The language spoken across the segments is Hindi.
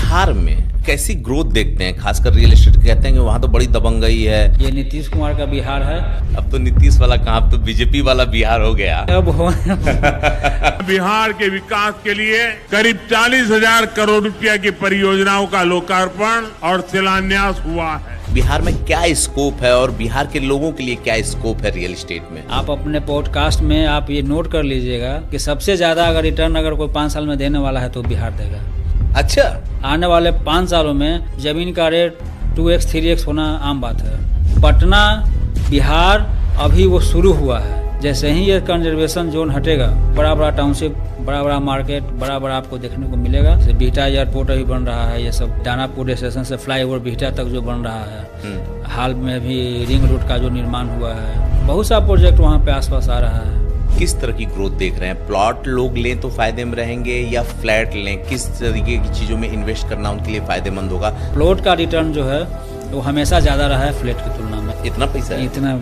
बिहार में कैसी ग्रोथ देखते हैं, खासकर रियल एस्टेट? कहते हैं कि वहाँ तो बड़ी दबंगई है। ये नीतीश कुमार का बिहार है। अब तो नीतीश वाला कहाँ, अब तो बीजेपी वाला बिहार हो गया। अब हो बिहार के विकास के लिए करीब 40,000 करोड़ रुपया की परियोजनाओं का लोकार्पण और शिलान्यास हुआ है। बिहार में क्या स्कोप है और बिहार के लोगों के लिए क्या स्कोप है रियल एस्टेट में? आप अपने पॉडकास्ट में आप ये नोट कर लीजिएगा कि सबसे ज्यादा अगर रिटर्न अगर कोई 5 साल में देने वाला है तो बिहार देगा। अच्छा, आने वाले 5 सालों में जमीन का रेट 2x 3x होना आम बात है। पटना बिहार अभी वो शुरू हुआ है। जैसे ही ये कंजर्वेशन जोन हटेगा, बड़ा बड़ा टाउनशिप, बड़ा बड़ा मार्केट, बड़ा बड़ा आपको देखने को मिलेगा। जैसे बिहटा एयरपोर्ट अभी बन रहा है, ये सब दानापुर स्टेशन से फ्लाईओवर बिहटा तक जो बन रहा है। हाल में भी रिंग रोड का जो निर्माण हुआ है, बहुत सा प्रोजेक्ट वहाँ पे आसपास आ रहा है। किस तरह की ग्रोथ देख रहे हैं? प्लॉट लोग लें तो फायदे में रहेंगे या फ्लैट लें? किस तरीके की चीजों में इन्वेस्ट करना उनके लिए फायदेमंद होगा? प्लॉट का रिटर्न जो है वो हमेशा ज्यादा रहा है फ्लैट की तुलना में। इतना पैसा है? इतना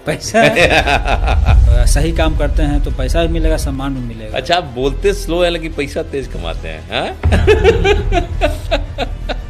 पैसा है। सही काम करते हैं तो पैसा भी मिलेगा, सम्मान भी मिलेगा। अच्छा, आप बोलते स्लो है लेकिन पैसा तेज कमाते हैं।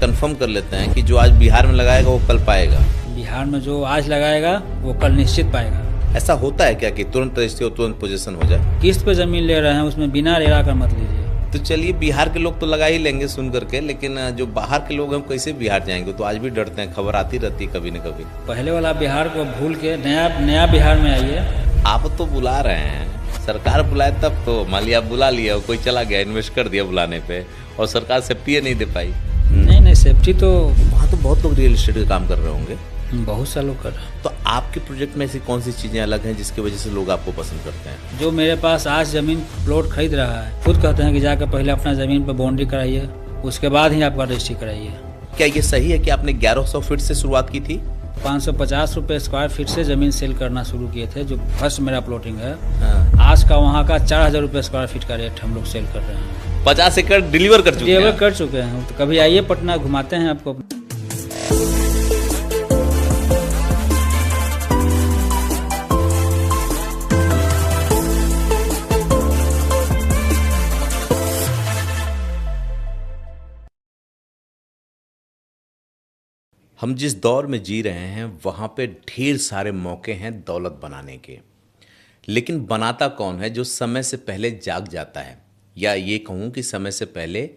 कंफर्म कर लेते हैं कि जो आज बिहार में लगाएगा वो कल पाएगा। बिहार में जो आज लगाएगा वो कल निश्चित पाएगा। ऐसा होता है क्या कि तुरंत रजिस्ट्री हो, तुरंत पोजीशन हो जाए? किस्त पे जमीन ले रहे हैं, उसमें बिना रेरा कर मत लीजिए। तो चलिए, बिहार के लोग तो लगा ही लेंगे सुन करके, लेकिन जो बाहर के लोग हैं कैसे बिहार जाएंगे? तो आज भी डरते हैं, खबर आती रहती है कभी न कभी। पहले वाला बिहार को भूल के नया बिहार में आइए। आप तो बुला रहे हैं, सरकार बुलाए तब तो। मान लिया आप बुला लिया, कोई चला गया, इन्वेस्ट कर दिया बुलाने पे, और सरकार सेफ्टी नहीं दे पाई। नहीं, सेफ्टी तो वहाँ तो बहुत लोग रियल एस्टेट का काम कर रहे होंगे। बहुत सा लोग कर रहे हैं। तो आपके प्रोजेक्ट में ऐसी कौन सी चीजें अलग हैं जिसकी वजह से लोग आपको पसंद करते हैं? जो मेरे पास आज जमीन प्लॉट खरीद रहा है, खुद कहते हैं कि जाकर पहले अपना जमीन पर बाउंड्री कराइए, उसके बाद ही आपका रजिस्ट्री कराइए। क्या ये सही है कि आपने 1100 फीट से शुरुआत की थी? 550 रुपये स्क्वायर फीट से जमीन सेल करना शुरू किए थे, जो फर्स्ट मेरा प्लॉटिंग है। हाँ। आज का वहाँ का 4,000 रुपये स्क्वायर फीट का रेट हम लोग सेल कर रहे हैं। 50 एकड़ डिलीवर कर चुके हैं? डिलीवर कर चुके हैं। तो कभी आइए पटना, घुमाते हैं आपको। हम जिस दौर में जी रहे हैं वहाँ पे ढेर सारे मौके हैं दौलत बनाने के, लेकिन बनाता कौन है? जो समय से पहले जाग जाता है, या ये कहूँ कि समय से पहले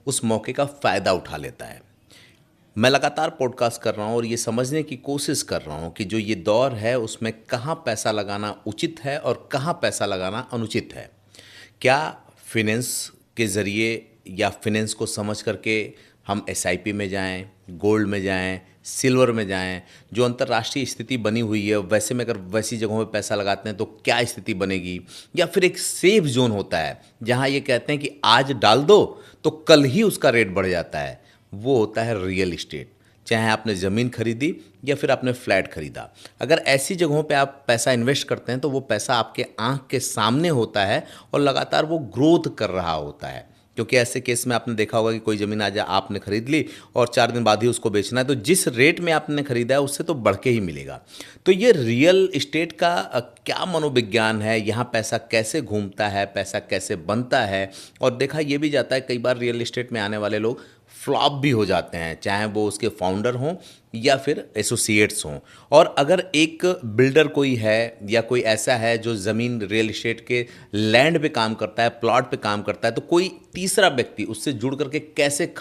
उस मौके का फ़ायदा उठा लेता है। मैं लगातार पॉडकास्ट कर रहा हूँ और ये समझने की कोशिश कर रहा हूँ कि जो ये दौर है उसमें कहाँ पैसा लगाना उचित है और कहाँ पैसा लगाना अनुचित है। क्या फिनेंस के ज़रिए या फिनेंस को समझ करके हम SIP में जाएं, गोल्ड में जाएं, सिल्वर में जाएं? जो अंतर्राष्ट्रीय स्थिति बनी हुई है वैसे में अगर वैसी जगहों पे पैसा लगाते हैं तो क्या स्थिति बनेगी? या फिर एक सेफ जोन होता है जहां ये कहते हैं कि आज डाल दो तो कल ही उसका रेट बढ़ जाता है, वो होता है रियल एस्टेट। चाहे आपने ज़मीन खरीदी या फिर आपने फ्लैट खरीदा, अगर ऐसी जगहों पे आप पैसा इन्वेस्ट करते हैं तो वो पैसा आपके आंख के सामने होता है और लगातार वो ग्रोथ कर रहा होता है। क्योंकि ऐसे केस में आपने देखा होगा कि कोई ज़मीन आज आपने खरीद ली और 4 दिन बाद ही उसको बेचना है, तो जिस रेट में आपने खरीदा है उससे तो बढ़ के ही मिलेगा। तो ये रियल एस्टेट का क्या मनोविज्ञान है, यहाँ पैसा कैसे घूमता है, पैसा कैसे बनता है? और देखा ये भी जाता है कई बार रियल एस्टेट में आने वाले लोग फ्लॉप भी हो जाते हैं, चाहे वो उसके फाउंडर हों या फिर एसोसिएट्स हों। और अगर एक बिल्डर कोई है या कोई ऐसा है जो ज़मीन रियल एस्टेट के लैंड पे काम करता है, प्लॉट पे काम करता है, तो कोई तीसरा व्यक्ति उससे जुड़ करके कैसे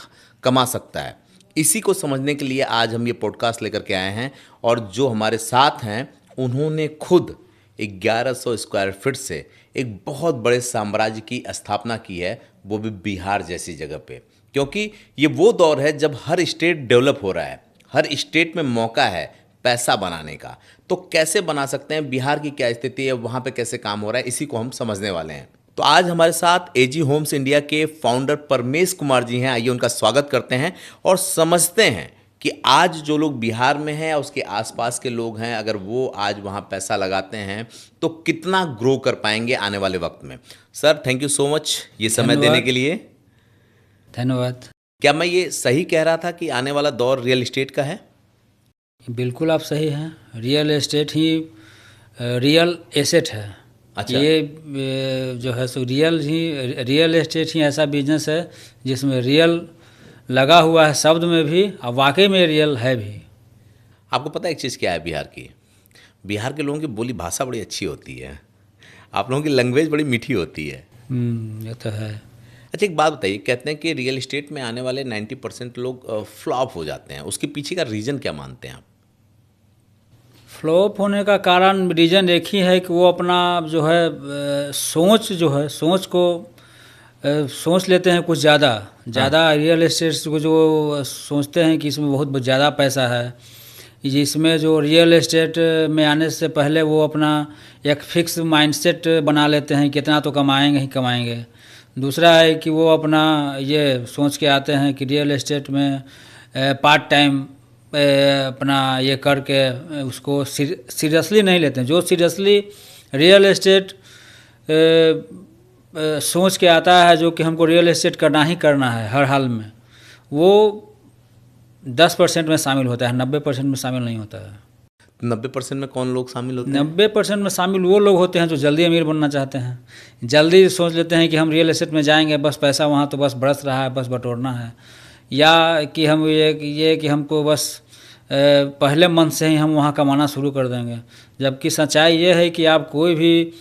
कमा सकता है? इसी को समझने के लिए आज हम ये पॉडकास्ट लेकर के आए हैं। और जो हमारे साथ हैं उन्होंने खुद 1100 स्क्वायर फीट से एक बहुत बड़े साम्राज्य की स्थापना की है, वो भी बिहार जैसी जगह पे। क्योंकि ये वो दौर है जब हर स्टेट डेवलप हो रहा है, हर स्टेट में मौका है पैसा बनाने का। तो कैसे बना सकते हैं, बिहार की क्या स्थिति है, वहाँ पे कैसे काम हो रहा है, इसी को हम समझने वाले हैं। तो आज हमारे साथ AG होम्स इंडिया के फाउंडर परमेश कुमार जी हैं। आइए उनका स्वागत करते हैं और समझते हैं कि आज जो लोग बिहार में हैं उसके आसपास के लोग हैं, अगर वो आज वहाँ पैसा लगाते हैं तो कितना ग्रो कर पाएंगे आने वाले वक्त में। Sir, thank you so much ये समय देने के लिए। धन्यवाद। क्या मैं ये सही कह रहा था कि आने वाला दौर रियल एस्टेट का है? बिल्कुल आप सही हैं। रियल एस्टेट ही रियल एसेट है। अच्छा। ये जो है सो रियल एस्टेट ही ऐसा बिजनेस है जिसमें रियल लगा हुआ है शब्द में भी और वाकई में रियल है भी। आपको पता है एक चीज़ क्या है बिहार की? बिहार के लोगों की बोली भाषा बड़ी अच्छी होती है, आप लोगों की लैंग्वेज बड़ी मीठी होती है। ये तो है। अच्छा एक बात बताइए, कहते हैं कि रियल एस्टेट में आने वाले 90% लोग फ्लॉप हो जाते हैं, उसके पीछे का रीज़न क्या मानते हैं आप? फ्लॉप होने का कारण रीजन एक ही है कि वो अपना जो है सोच को सोच लेते हैं कुछ ज़्यादा रियल एस्टेट को जो सोचते हैं कि इसमें बहुत ज़्यादा पैसा है। जिसमें जो रियल एस्टेट में आने से पहले वो अपना एक फिक्स माइंडसेट बना लेते हैं कितना तो कमाएंगे ही कमाएंगे। दूसरा है कि वो अपना ये सोच के आते हैं कि रियल एस्टेट में पार्ट टाइम अपना ये करके उसको सीरियसली नहीं लेते हैं। जो सीरियसली रियल एस्टेट सोच के आता है जो कि हमको रियल एस्टेट करना ही करना है हर हाल में, वो 10% में शामिल होता है, 90% में शामिल नहीं होता है। 90% में कौन लोग शामिल होते हैं? 90% में शामिल वो लोग होते हैं जो जल्दी अमीर बनना चाहते हैं, जल्दी सोच लेते हैं कि हम रियल एस्टेट में जाएंगे, बस पैसा वहाँ तो बस बरस रहा है, बस बटोरना है, या कि हम ये कि हमको बस पहले मंथ से ही हम वहाँ कमाना शुरू कर देंगे। जबकि सच्चाई ये है कि आप कोई भी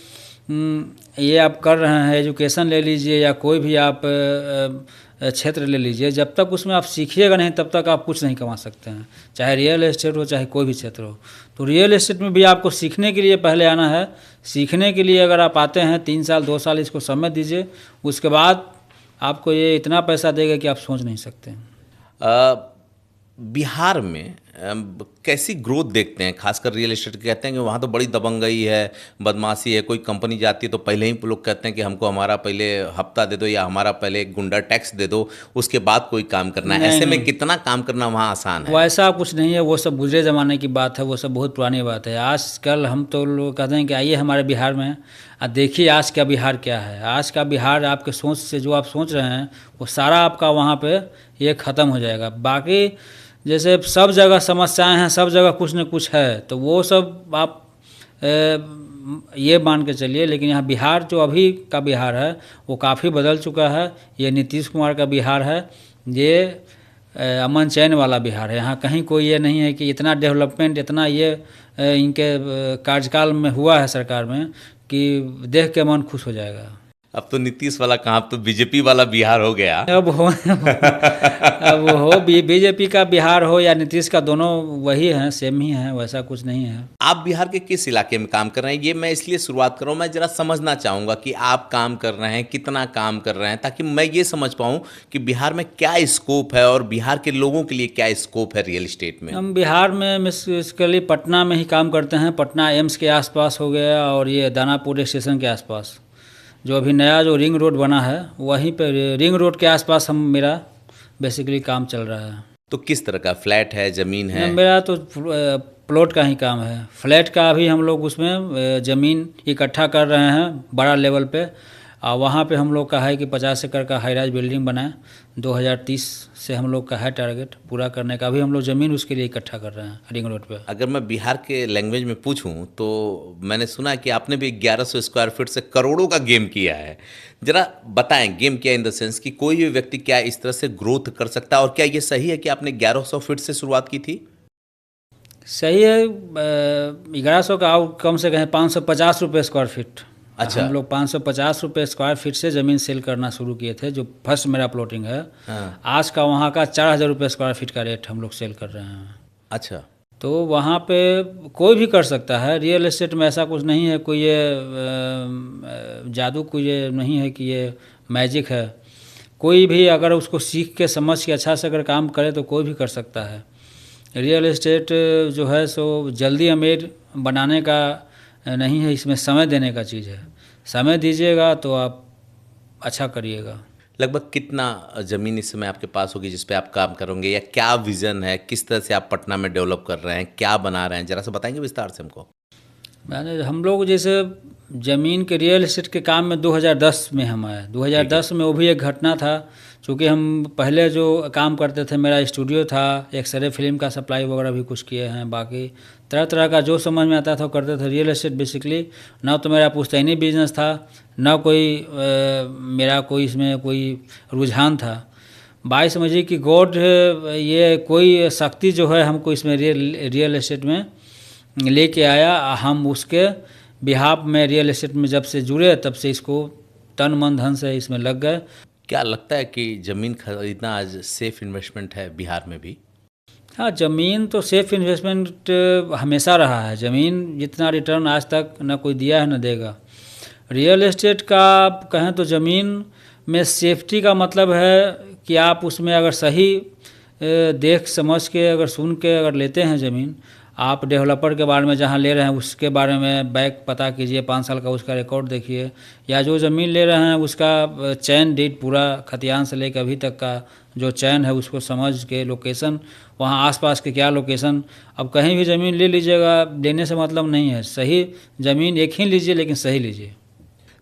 ये आप कर रहे हैं, एजुकेशन ले लीजिए या कोई भी आप क्षेत्र ले लीजिए, जब तक उसमें आप सीखिएगा नहीं तब तक आप कुछ नहीं कमा सकते हैं, चाहे रियल एस्टेट हो चाहे कोई भी क्षेत्र हो। तो रियल एस्टेट में भी आपको सीखने के लिए पहले आना है। सीखने के लिए अगर आप आते हैं 3 साल 2 साल इसको समय दीजिए, उसके बाद आपको ये इतना पैसा देगा कि आप सोच नहीं सकते। बिहार में कैसी ग्रोथ देखते हैं, खासकर रियल एस्टेट? कहते हैं कि वहाँ तो बड़ी दबंगई है, बदमाशी है, कोई कंपनी जाती है तो पहले ही लोग कहते हैं कि हमको हमारा पहले हफ्ता दे दो या हमारा पहले गुंडा टैक्स दे दो, उसके बाद कोई काम करना है। ऐसे में कितना काम करना वहाँ आसान है? वैसा कुछ नहीं है, वो सब गुजरे ज़माने की बात है, वो सब बहुत पुरानी बात है। आजकल हम तो लोग कहते हैं कि आइए हमारे बिहार में देखिए आज का बिहार क्या है। आज का बिहार आपके सोच से जो आप सोच रहे हैं वो सारा आपका वहाँ पे ये ख़त्म हो जाएगा। बाकी जैसे सब जगह समस्याएं हैं, सब जगह कुछ न कुछ है, तो वो सब आप ये मान के चलिए। लेकिन यहाँ बिहार जो अभी का बिहार है वो काफ़ी बदल चुका है। ये नीतीश कुमार का बिहार है, ये अमन चैन वाला बिहार है। यहाँ कहीं कोई ये नहीं है कि इतना डेवलपमेंट इतना ये इनके कार्यकाल में हुआ है सरकार में कि देख के मन खुश हो जाएगा। अब तो नीतीश वाला कहाँ, अब तो बीजेपी वाला बिहार हो गया। अब हो बीजेपी का बिहार हो या नीतीश का, दोनों वही हैं, सेम ही हैं, वैसा कुछ नहीं है। आप बिहार के किस इलाके में काम कर रहे हैं? ये मैं इसलिए शुरुआत कर रहा हूँ, मैं जरा समझना चाहूँगा कि आप काम कर रहे हैं, कितना काम कर रहे हैं, ताकि मैं ये समझ पाऊँ कि बिहार में क्या स्कोप है और बिहार के लोगों के लिए क्या स्कोप है रियल एस्टेट में। हम बिहार में बेसिकली पटना में ही काम करते हैं। पटना एम्स के आसपास हो गया और ये दानापुर स्टेशन के आसपास जो अभी नया जो रिंग रोड बना है, वहीं पे रिंग रोड के आसपास मेरा बेसिकली काम चल रहा है। तो किस तरह का फ्लैट है, ज़मीन है? मेरा तो प्लॉट का ही काम है। फ्लैट का अभी हम लोग उसमें ज़मीन इकट्ठा कर रहे हैं बड़ा लेवल पे, और वहाँ पे हम लोग का है कि 50 एकड़ का हाई राइज बिल्डिंग बनाए। 2030 से हम लोग का है टारगेट पूरा करने का। अभी हम लोग ज़मीन उसके लिए इकट्ठा कर रहे हैं रिंग रोड पे। अगर मैं बिहार के लैंग्वेज में पूछूं तो मैंने सुना है कि आपने भी 1100 स्क्वायर फीट से करोड़ों का गेम किया है। जरा बताएं, गेम किया इन द सेंस कि कोई भी व्यक्ति क्या इस तरह से ग्रोथ कर सकता है, और क्या ये सही है कि आपने 1100 फीट से शुरुआत की थी? सही है। 1100 का आउट कम से कहें 550 रुपये स्क्वायर फीट। अच्छा। हम लोग 550 रुपये स्क्वायर फीट से ज़मीन सेल करना शुरू किए थे, जो फर्स्ट मेरा प्लॉटिंग है। हाँ। आज का वहाँ का 4000 रुपये स्क्वायर फीट का रेट हम लोग सेल कर रहे हैं। अच्छा। तो वहाँ पे कोई भी कर सकता है। रियल एस्टेट में ऐसा कुछ नहीं है, कोई ये जादू कोई ये नहीं है कि ये मैजिक है। कोई भी अगर उसको सीख के समझ के अच्छा से अगर काम करे तो कोई भी कर सकता है। रियल एस्टेट जो है सो जल्दी अमीर बनाने का नहीं है, इसमें समय देने का चीज़ है। समय दीजिएगा तो आप अच्छा करिएगा। लगभग कितना ज़मीन इस समय आपके पास होगी जिस पे आप काम करोगे, या क्या विज़न है, किस तरह से आप पटना में डेवलप कर रहे हैं, क्या बना रहे हैं, जरा सा बताएंगे विस्तार से हमको। मैंने हम लोग जैसे ज़मीन के रियल एस्टेट के काम में 2010 में हम आए। 2010 में वो भी एक घटना था, चूँकि हम पहले जो काम करते थे, मेरा स्टूडियो था, एक्सरे फिल्म का सप्लाई वगैरह भी कुछ किए हैं, बाकी तरह तरह का जो समझ में आता था वो करते थे। रियल एस्टेट बेसिकली ना तो मेरा पुश्तैनी बिजनेस था, ना कोई मेरा कोई इसमें कोई रुझान था। बाई समझिए कि गॉड ये कोई शक्ति जो है हमको इसमें रियल एस्टेट में लेके आया। हम उसके बिहाफ में रियल एस्टेट में जब से जुड़े तब से इसको तन मन धन से इसमें लग गए। क्या लगता है कि ज़मीन खरीदना आज सेफ इन्वेस्टमेंट है बिहार में भी? हाँ, ज़मीन तो सेफ इन्वेस्टमेंट हमेशा रहा है। ज़मीन जितना रिटर्न आज तक न कोई दिया है न देगा। रियल एस्टेट का आप कहें तो ज़मीन में सेफ्टी का मतलब है कि आप उसमें अगर सही देख समझ के अगर सुन के अगर लेते हैं ज़मीन, आप डेवलपर के बारे में जहाँ ले रहे हैं उसके बारे में बैक पता कीजिए, 5 साल का उसका रिकॉर्ड देखिए, या जो ज़मीन ले रहे हैं उसका चैन डीड पूरा खतियान से लेकर अभी तक का जो चैन है उसको समझ के लोकेशन, वहाँ आसपास के क्या लोकेशन। अब कहीं भी ज़मीन ले लीजिएगा, लेने से मतलब नहीं है, सही ज़मीन एक ही लीजिए लेकिन सही लीजिए।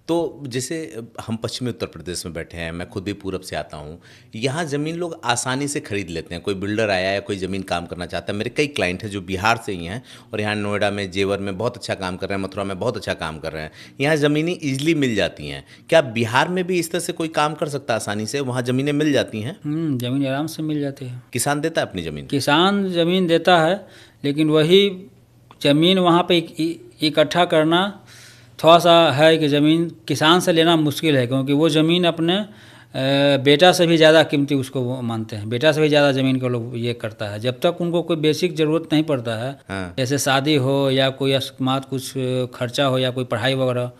तो जैसे हम पश्चिमी उत्तर प्रदेश में बैठे हैं, मैं खुद भी पूरब से आता हूँ, यहाँ ज़मीन लोग आसानी से खरीद लेते हैं। कोई बिल्डर आया है, कोई ज़मीन काम करना चाहता है। मेरे कई क्लाइंट हैं जो बिहार से ही हैं और यहाँ नोएडा में, जेवर में बहुत अच्छा काम कर रहे हैं, मथुरा में बहुत अच्छा काम कर रहे हैं। यहाँ ज़मीनें ईजिली मिल जाती हैं। क्या बिहार में भी इस तरह से कोई काम कर सकता है आसानी से? वहाँ ज़मीनें मिल जाती हैं? ज़मीन आराम से मिल जाती है। किसान देता है अपनी ज़मीन? किसान ज़मीन देता है, लेकिन वही ज़मीन वहाँ पे इकट्ठा करना थोड़ा सा है कि ज़मीन किसान से लेना मुश्किल है, क्योंकि वो ज़मीन अपने बेटा से भी ज़्यादा कीमती उसको वो मानते हैं। बेटा से भी ज़्यादा ज़मीन को लोग ये करता है। जब तक उनको कोई बेसिक ज़रूरत नहीं पड़ता है, हाँ। जैसे शादी हो या कोई अकस्मात कुछ खर्चा हो या कोई पढ़ाई वगैरह,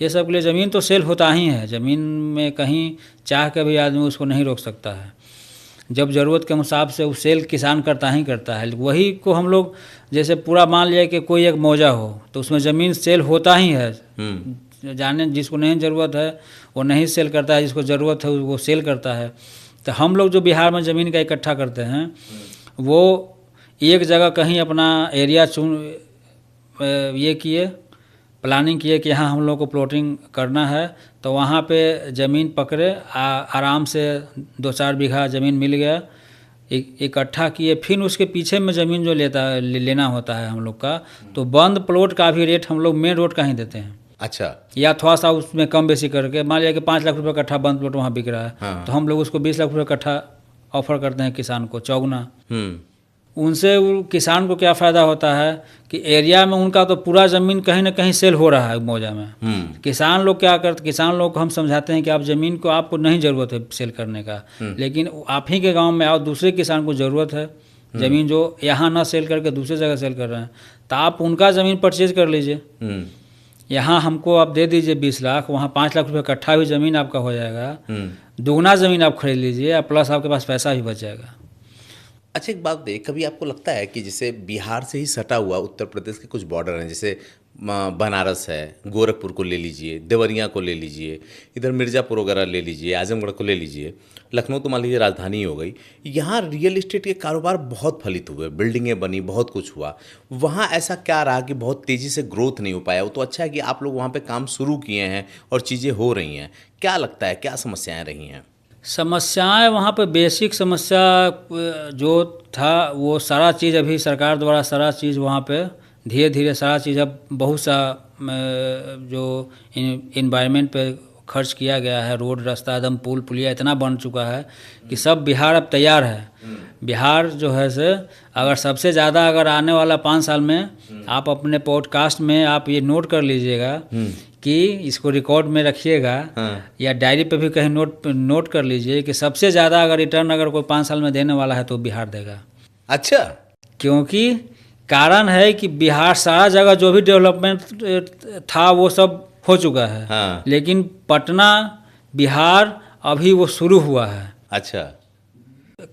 ये सब के लिए ज़मीन तो सेल होता ही है। ज़मीन में कहीं चाह के भी आदमी उसको नहीं रोक सकता है। जब ज़रूरत के हिसाब से वो सेल किसान करता ही करता है। वही को हम लोग जैसे पूरा मान लिया कि कोई एक मौजा हो तो उसमें ज़मीन सेल होता ही है। जाने जिसको नहीं ज़रूरत है वो नहीं सेल करता है, जिसको ज़रूरत है वो सेल करता है। तो हम लोग जो बिहार में ज़मीन का इकट्ठा करते हैं वो एक जगह कहीं अपना एरिया चुन ये किए, प्लानिंग किए कि यहाँ हम लोग को प्लॉटिंग करना है, तो वहाँ पे ज़मीन पकड़े, आराम से 2-4 बीघा ज़मीन मिल गया, इकट्ठा किए। फिर उसके पीछे में ज़मीन जो लेना होता है हम लोग का, तो बंद प्लॉट का भी रेट हम लोग मेन रोड का ही देते हैं। अच्छा। या थोड़ा सा उसमें कम बेसी करके, मान लिया कि 5 लाख रुपये कट्ठा बंद प्लॉट वहाँ बिक रहा है, हाँ। तो हम लोग उसको 20 लाख रुपये कट्ठा ऑफर करते हैं किसान को, चौगुना। उनसे किसान को क्या फ़ायदा होता है कि एरिया में उनका तो पूरा ज़मीन कहीं ना कहीं सेल हो रहा है मौजा में। किसान लोग क्या करते, किसान लोग को हम समझाते हैं कि आप ज़मीन को आपको नहीं ज़रूरत है सेल करने का, लेकिन आप ही के गांव में और दूसरे किसान को ज़रूरत है ज़मीन, जो यहाँ ना सेल करके दूसरे जगह सेल कर रहे हैं, तो आप उनका ज़मीन परचेज कर लीजिए। यहाँ हमको आप दे दीजिए 20 लाख, वहाँ 5 लाख रुपये कट्ठा भी ज़मीन आपका हो जाएगा। दुगना ज़मीन आप खरीद लीजिए, प्लस आपके पास पैसा भी बच जाएगा। अच्छा, एक बात बताइए, कभी आपको लगता है कि जैसे बिहार से ही सटा हुआ उत्तर प्रदेश के कुछ बॉर्डर हैं, जैसे बनारस है, गोरखपुर को ले लीजिए, देवरिया को ले लीजिए, इधर मिर्ज़ापुर वगैरह ले लीजिए, आजमगढ़ को ले लीजिए, लखनऊ तो मान लीजिए राजधानी हो गई, यहाँ रियल इस्टेट के कारोबार बहुत फलित हुए, बिल्डिंगें बनी, बहुत कुछ हुआ। वहाँ ऐसा क्या रहा कि बहुत तेज़ी से ग्रोथ नहीं हो पाया? वो तो अच्छा है कि आप लोग वहाँ पर काम शुरू किए हैं और चीज़ें हो रही हैं। क्या लगता है, क्या समस्याएँ रही हैं? समस्याएं वहाँ पे बेसिक समस्या जो था वो सारा चीज़ अभी सरकार द्वारा सारा चीज़ वहाँ पे धीरे धीरे सारा चीज़ अब बहुत सा जो इन्वायरमेंट पे खर्च किया गया है, रोड रास्ता एकदम पुल पुलिया इतना बन चुका है कि सब बिहार अब तैयार है। बिहार जो है से अगर सबसे ज़्यादा अगर आने वाला 5 साल में आप अपने पॉडकास्ट में आप ये नोट कर लीजिएगा कि इसको रिकॉर्ड में रखिएगा, या डायरी पे भी कहीं नोट कर लीजिए कि सबसे ज़्यादा अगर रिटर्न अगर कोई 5 साल में देने वाला है तो बिहार देगा। अच्छा। क्योंकि कारण है कि बिहार सारा जगह जो भी डेवलपमेंट था वो सब हो चुका है। हाँ। लेकिन पटना बिहार अभी वो शुरू हुआ है। अच्छा।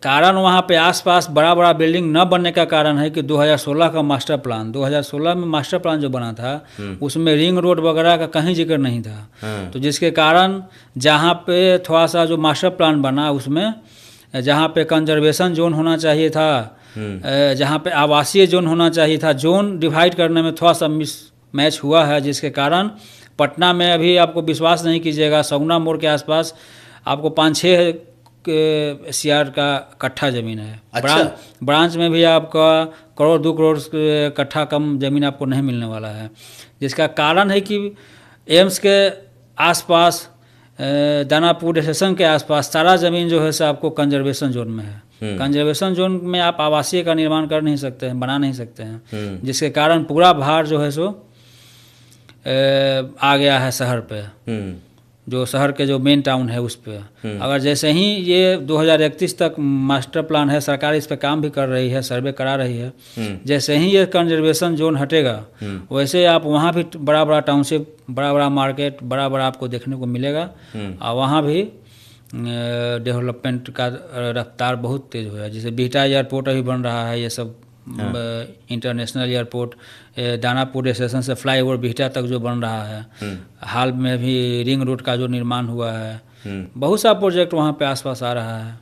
कारण वहाँ पे आसपास बड़ा बड़ा बिल्डिंग न बनने का कारण है कि 2016 का मास्टर प्लान, 2016 में मास्टर प्लान जो बना था उसमें रिंग रोड वगैरह का कहीं जिक्र नहीं था। तो जिसके कारण जहाँ पे थोड़ा सा जो मास्टर प्लान बना उसमें जहाँ पे कंजर्वेशन जोन होना चाहिए था, जहाँ पे आवासीय जोन होना चाहिए था, जोन डिवाइड करने में थोड़ा सा मिस मैच हुआ है, जिसके कारण पटना में अभी आपको विश्वास नहीं कीजिएगा, सगुना मोड़ के आसपास आपको 5-6 CR का कट्ठा ज़मीन है। अच्छा। ब्रांच में भी आपका 1-2 करोड़ कट्ठा कम ज़मीन आपको नहीं मिलने वाला है, जिसका कारण है कि एम्स के आसपास दानापुर स्टेशन के आसपास सारा ज़मीन जो है सो आपको कंजर्वेशन जोन में है। कंजर्वेशन जोन में आप आवासीय का निर्माण कर नहीं सकते हैं, बना नहीं सकते हैं, जिसके कारण पूरा भार जो है सो आ गया है शहर पे, जो शहर के जो मेन टाउन है उस पे। अगर जैसे ही ये 2031 तक मास्टर प्लान है, सरकार इस पे काम भी कर रही है, सर्वे करा रही है, जैसे ही ये कंजर्वेशन जोन हटेगा वैसे आप वहाँ भी बड़ा बड़ा टाउनशिप, बड़ा बड़ा मार्केट, बड़ा बड़ा आपको देखने को मिलेगा और वहाँ भी डेवलपमेंट का रफ्तार बहुत तेज़ हुआ है। जैसे बिहटा एयरपोर्ट अभी बन रहा है, ये सब इंटरनेशनल एयरपोर्ट, दानापुर स्टेशन से फ्लाईओवर बिहटा तक जो बन रहा है, हाल में भी रिंग रोड का जो निर्माण हुआ है, बहुत सा प्रोजेक्ट वहाँ पे आसपास आ रहा है।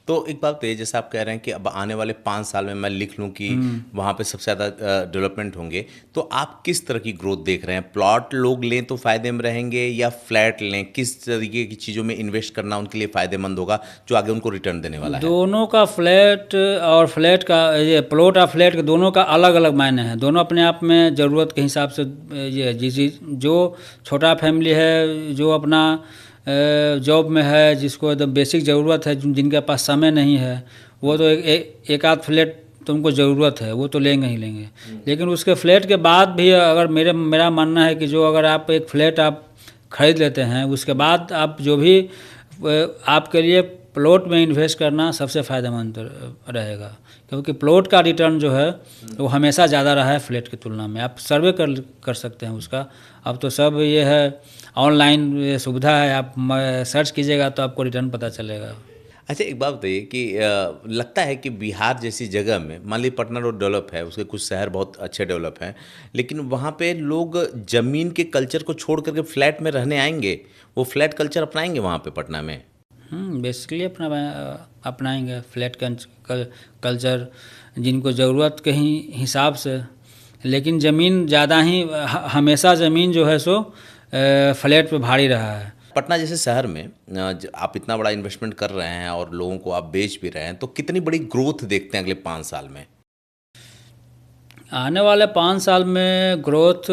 तो एक बात तो ये, जैसे आप कह रहे हैं कि अब आने वाले 5 साल में मैं लिख लूँ कि वहाँ पे सबसे ज़्यादा डेवलपमेंट होंगे, तो आप किस तरह की ग्रोथ देख रहे हैं? प्लॉट लोग लें तो फ़ायदे में रहेंगे या फ्लैट लें? किस तरीके की चीज़ों में इन्वेस्ट करना उनके लिए फ़ायदेमंद होगा जो आगे उनको रिटर्न देने वाला है? दोनों का, फ्लैट और फ्लैट का, ये प्लॉट और फ्लैट के दोनों का अलग अलग मायने हैं। दोनों अपने आप में ज़रूरत के हिसाब से, ये जो छोटा फैमिली है, जो अपना जॉब में है, जिसको एकदम बेसिक ज़रूरत है, जिनके पास समय नहीं है, वो तो एक आध फ्लैट तो उनको ज़रूरत है, वो तो लेंगे ही लेंगे। लेकिन उसके फ्लैट के बाद भी अगर मेरा मानना है कि जो अगर आप एक फ्लैट आप खरीद लेते हैं, उसके बाद आप जो भी आपके लिए प्लॉट में इन्वेस्ट करना सबसे फ़ायदेमंद रहेगा, क्योंकि प्लॉट का रिटर्न जो है वो हमेशा ज़्यादा रहा है फ्लैट की तुलना में। आप सर्वे कर सकते हैं उसका। अब तो सब ये है, ऑनलाइन सुविधा है, आप सर्च कीजिएगा तो आपको रिटर्न पता चलेगा। अच्छा, एक बात बताइए कि लगता है कि बिहार जैसी जगह में, मान लीजिए पटना रोड डेवलप है, उसके कुछ शहर बहुत अच्छे डेवलप हैं, लेकिन वहाँ पे लोग ज़मीन के कल्चर को छोड़ करके फ्लैट में रहने आएंगे, वो फ्लैट कल्चर अपनाएंगे वहाँ पे पटना में? बेसिकली अपनाएंगे फ्लैट कल्चर, जिनको ज़रूरत के हिसाब से। लेकिन ज़मीन ज़्यादा ही, हमेशा ज़मीन जो है सो फ्लैट पे भारी रहा है। पटना जैसे शहर में आप इतना बड़ा इन्वेस्टमेंट कर रहे हैं और लोगों को आप बेच भी रहे हैं, तो कितनी बड़ी ग्रोथ देखते हैं अगले 5 साल में? आने वाले 5 साल में ग्रोथ,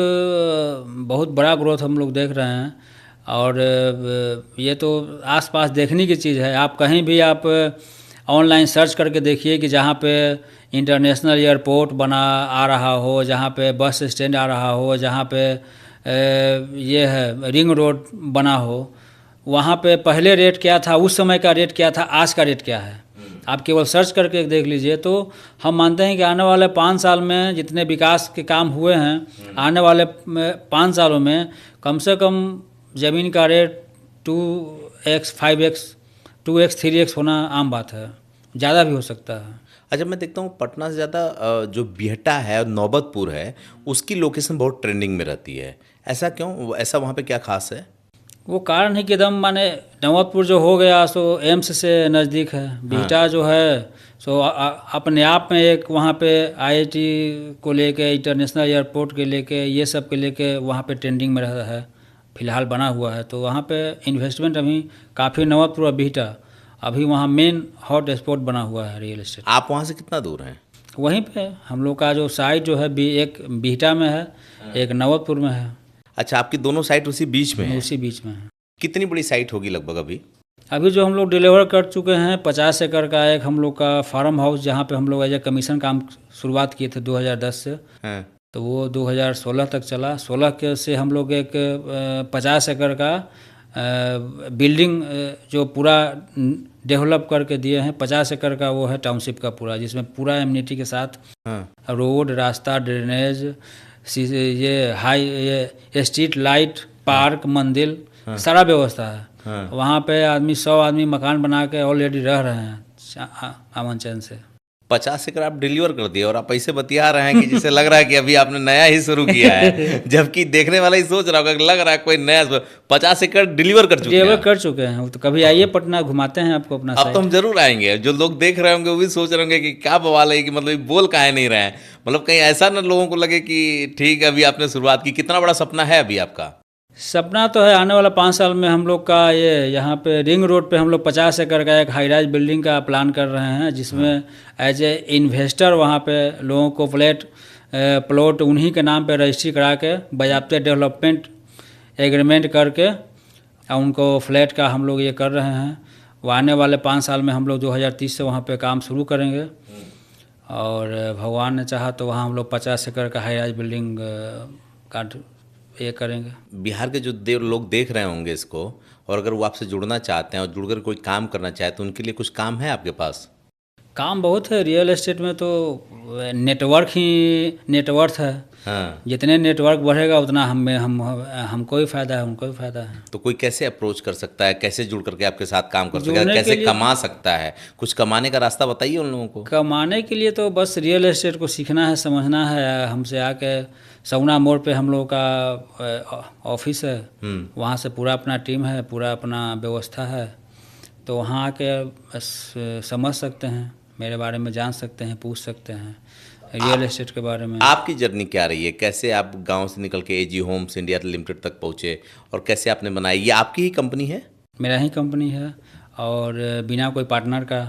बहुत बड़ा ग्रोथ हम लोग देख रहे हैं। और ये तो आसपास देखने की चीज़ है। आप कहीं भी आप ऑनलाइन सर्च करके देखिए कि जहाँ पे इंटरनेशनल एयरपोर्ट बना आ रहा हो, जहाँ पे बस स्टैंड आ रहा हो, जहाँ पे ये है रिंग रोड बना हो, वहाँ पे पहले रेट क्या था, उस समय का रेट क्या था, आज का रेट क्या है, आप केवल सर्च करके देख लीजिए। तो हम मानते हैं कि आने वाले 5 साल में जितने विकास के काम हुए हैं, आने वाले 5 सालों में कम से कम ज़मीन का rate 2x, 5x, 2x, 3x होना आम बात है, ज़्यादा भी हो सकता है। अच्छा, मैं देखता हूँ पटना से ज़्यादा जो बिहटा है और नौबतपुर है, उसकी लोकेशन बहुत ट्रेंडिंग में रहती है। ऐसा क्यों? ऐसा वहाँ पे क्या खास है? वो कारण है कि एकदम माने नौबतपुर जो हो गया सो एम्स से नज़दीक है। बिहटा जो है सो अपने आप में एक, वहाँ पे IIT को लेके, इंटरनेशनल एयरपोर्ट के लेके, ये सब के लेके वहाँ पे ट्रेंडिंग में रहा है, फिलहाल बना हुआ है। तो वहाँ पे इन्वेस्टमेंट अभी काफ़ी, नौबतपुर और बिहटा अभी वहाँ मेन हॉट स्पॉट बना हुआ है रियल एस्टेट। आप वहाँ से कितना दूर हैं? वहीं पे हम लोग का जो साइट जो है, एक बिहटा में है, एक नौबतपुर में है। अच्छा, आपकी दोनों साइट उसी बीच में है? उसी बीच में है। कितनी बड़ी साइट होगी लगभग अभी? अभी जो हम लोग डिलीवर कर चुके हैं 50 एकड़ का एक हम लोग का फार्म हाउस, जहाँ पे हम लोग एज ए कमीशन काम शुरुआत किए थे 2010 से। तो वो 2016 तक चला। 16 के से हम लोग एक 50 एकड़ का बिल्डिंग जो पूरा डेवलप करके दिए हैं। 50 एकड़ का वो है टाउनशिप का पूरा, जिसमें पूरा एमिनिटी के साथ रोड, रास्ता, ड्रेनेज, ये स्ट्रीट लाइट, पार्क, मंदिर, सारा व्यवस्था है। वहाँ पे 100 आदमी मकान बना के ऑलरेडी रह रहे हैं अमन चैन से। 50 एकड़ आप डिलीवर कर दिए और आप ऐसे बतिया रहे हैं कि जिसे लग रहा है कि अभी आपने नया ही शुरू किया है, जबकि देखने वाला ही सोच रहा होगा कि लग रहा है कोई नया। 50 एकड़ डिलीवर कर चुके हैं। तो कभी आइए पटना, घुमाते हैं आपको अपना। अब तो हम जरूर आएंगे। जो लोग देख रहे होंगे वो भी सोच रहे होंगे कि क्या बवाल है, कि मतलब बोल काहे नहीं रहे हैं, मतलब कहीं ऐसा ना लोगों को लगे कि ठीक है अभी आपने शुरुआत की। कितना बड़ा सपना है अभी आपका? सपना तो है आने वाला 5 साल में हम लोग का, ये यहाँ पे रिंग रोड पे हम लोग 50 एकड़ का एक हाई राइज बिल्डिंग का प्लान कर रहे हैं, जिसमें एज ए इन्वेस्टर वहाँ पे लोगों को प्लॉट उन्हीं के नाम पे रजिस्ट्री करा के, बाज़ाब्ते डेवलपमेंट एग्रीमेंट करके और उनको फ्लैट का हम लोग ये कर रहे हैं। वो आने वाले 5 साल में हम लोग 2030 से वहाँ पे काम शुरू करेंगे और भगवान ने चाहा तो वहाँ हम लोग 50 एकड़ का हाई राइज बिल्डिंग का ये करेंगे। बिहार के जो लोग देख रहे होंगे इसको, और अगर वो आपसे जुड़ना चाहते हैं और जुड़कर कोई काम करना चाहते हैं तो उनके लिए कुछ काम है आपके पास? काम बहुत है रियल एस्टेट में, तो नेटवर्क ही नेटवर्थ है। हाँ। जितने नेटवर्क बढ़ेगा उतना हमको ही फायदा है, उनको भी फायदा है। तो कोई कैसे अप्रोच कर सकता है, कैसे जुड़ करके आपके साथ काम कर सकता है, जुड़ने के कैसे लिए- कमा सकता है? कुछ कमाने का रास्ता बताइए उन लोगों को। कमाने के लिए तो बस रियल एस्टेट को सीखना है, समझना है। हमसे आके सगुना मोड़ पे हम लोगों का ऑफिस है, वहाँ से पूरा अपना टीम है, पूरा अपना व्यवस्था है। तो वहाँ आके बस समझ सकते हैं, मेरे बारे में जान सकते हैं, पूछ सकते हैं रियल एस्टेट के बारे में। आपकी जर्नी क्या रही है? कैसे आप गांव से निकल के एजी होम्स इंडिया लिमिटेड तक पहुंचे और कैसे आपने बनाई? ये आपकी ही कंपनी है? मेरा ही कंपनी है और बिना कोई पार्टनर का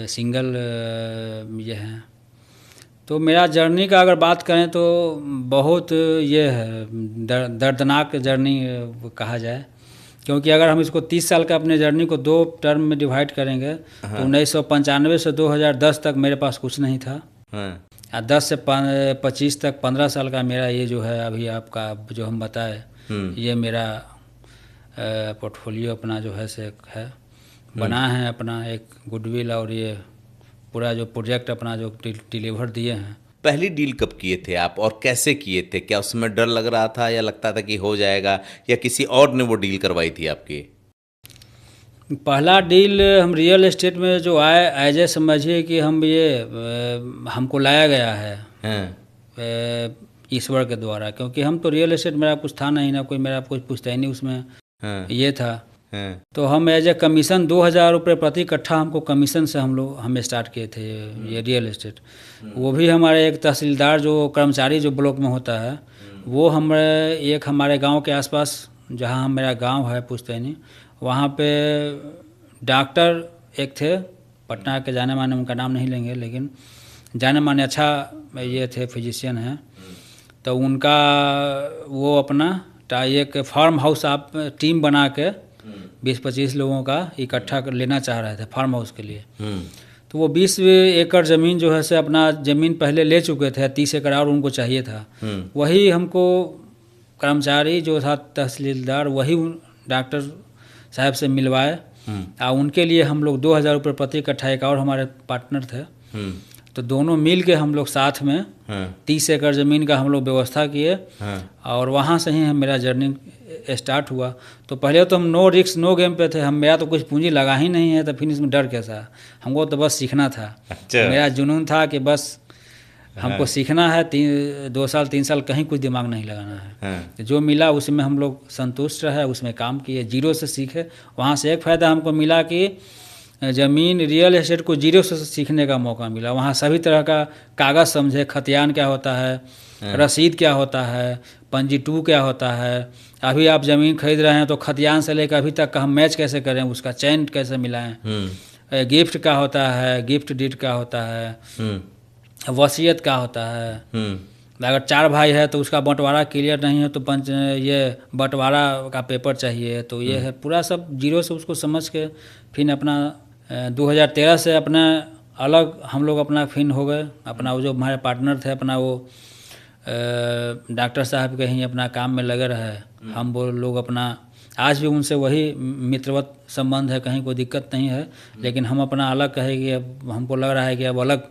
सिंगल ये है। तो मेरा जर्नी का अगर बात करें तो बहुत ये है दर्दनाक जर्नी कहा जाए, क्योंकि अगर हम इसको 30 साल का अपने जर्नी को 2 टर्म में डिवाइड करेंगे तो 1995 से 2010 तक मेरे पास कुछ नहीं था। हाँ। 10 से 25 तक 15 साल का मेरा ये जो है अभी आपका जो हम बताए, ये मेरा पोर्टफोलियो अपना जो है से है बना है, अपना एक गुडविल और ये पूरा जो प्रोजेक्ट अपना जो डिलीवर दिए हैं। पहली डील कब किए थे आप और कैसे किए थे? क्या उस समय डर लग रहा था या लगता था कि हो जाएगा, या किसी और ने वो डील करवाई थी आपकी? पहला डील हम रियल एस्टेट में जो आए, एज ए समझिए कि हम ये हमको लाया गया है हाँ। ईश्वर के द्वारा, क्योंकि हम तो रियल एस्टेट मेरा कुछ था नहीं, ना कोई मेरा कुछ पूछता ही नहीं उसमें। हाँ। ये था। हाँ। तो हम एज ए कमीशन 2000 रुपये प्रति कट्ठा हमको कमीशन से हम स्टार्ट किए थे ये रियल एस्टेट। वो भी हमारे एक तहसीलदार जो कर्मचारी जो ब्लॉक में होता है, वो हमारे गांव के आसपास जहां मेरा गांव है पुश्तैनी, वहाँ पे डॉक्टर एक थे पटना के जाने माने, उनका नाम नहीं लेंगे लेकिन जाने माने अच्छा ये थे, फिजिशियन हैं। तो उनका वो अपना एक फार्म हाउस आप टीम बना के 20-25 लोगों का इकट्ठा लेना चाह रहे थे फार्म हाउस के लिए। तो वो 20 एकड़ ज़मीन जो है से अपना ज़मीन पहले ले चुके थे, 30 एकड़ और उनको चाहिए था। वही हमको कर्मचारी जो था तहसीलदार, वही डॉक्टर साहब से मिलवाए और उनके लिए हम लोग 2000 रुपये प्रति कट्ठा, एक और हमारे पार्टनर थे, तो दोनों मिल के हम लोग साथ में 30 एकड़ ज़मीन का हम लोग व्यवस्था किए और वहाँ से ही मेरा जर्नी स्टार्ट हुआ। तो पहले तो हम नो रिस्क नो गेम पे थे, मेरा तो कुछ पूंजी लगा ही नहीं है, तो फिर इसमें डर कैसा? हमको तो बस सीखना था। अच्छा। मेरा जुनून था कि बस हमको सीखना है, 2 साल 3 साल कहीं कुछ दिमाग नहीं लगाना है। तो जो मिला उसमें हम लोग संतुष्ट रहे, उसमें काम किए, जीरो से सीखे। वहाँ से एक फ़ायदा हमको मिला कि ज़मीन रियल एस्टेट को जीरो से सीखने का मौका मिला। वहाँ सभी तरह का कागज़ समझे, खतियान क्या होता है, रसीद क्या होता है, पंजी 2 क्या होता है। अभी आप ज़मीन खरीद रहे हैं तो खतियान से लेकर अभी तक का हम मैच कैसे करें, उसका चैन कैसे मिलाएं, गिफ्ट क्या होता है, गिफ्ट डीड क्या होता है, वसीयत क्या होता है। अगर 4 भाई है तो उसका बंटवारा क्लियर नहीं है तो ये बंटवारा का पेपर चाहिए। तो ये है पूरा सब जीरो से उसको समझ के फिर अपना 2013 से अपना अलग हम लोग अपना फिन हो गए। अपना वो जो हमारे पार्टनर थे अपना वो डॉक्टर साहब के ही अपना काम में लगे रहे। हम वो लोग अपना आज भी उनसे वही मित्रवत संबंध है, कहीं कोई दिक्कत नहीं है। लेकिन हम अपना अलग कहे कि अब हमको लग रहा है कि अब अलग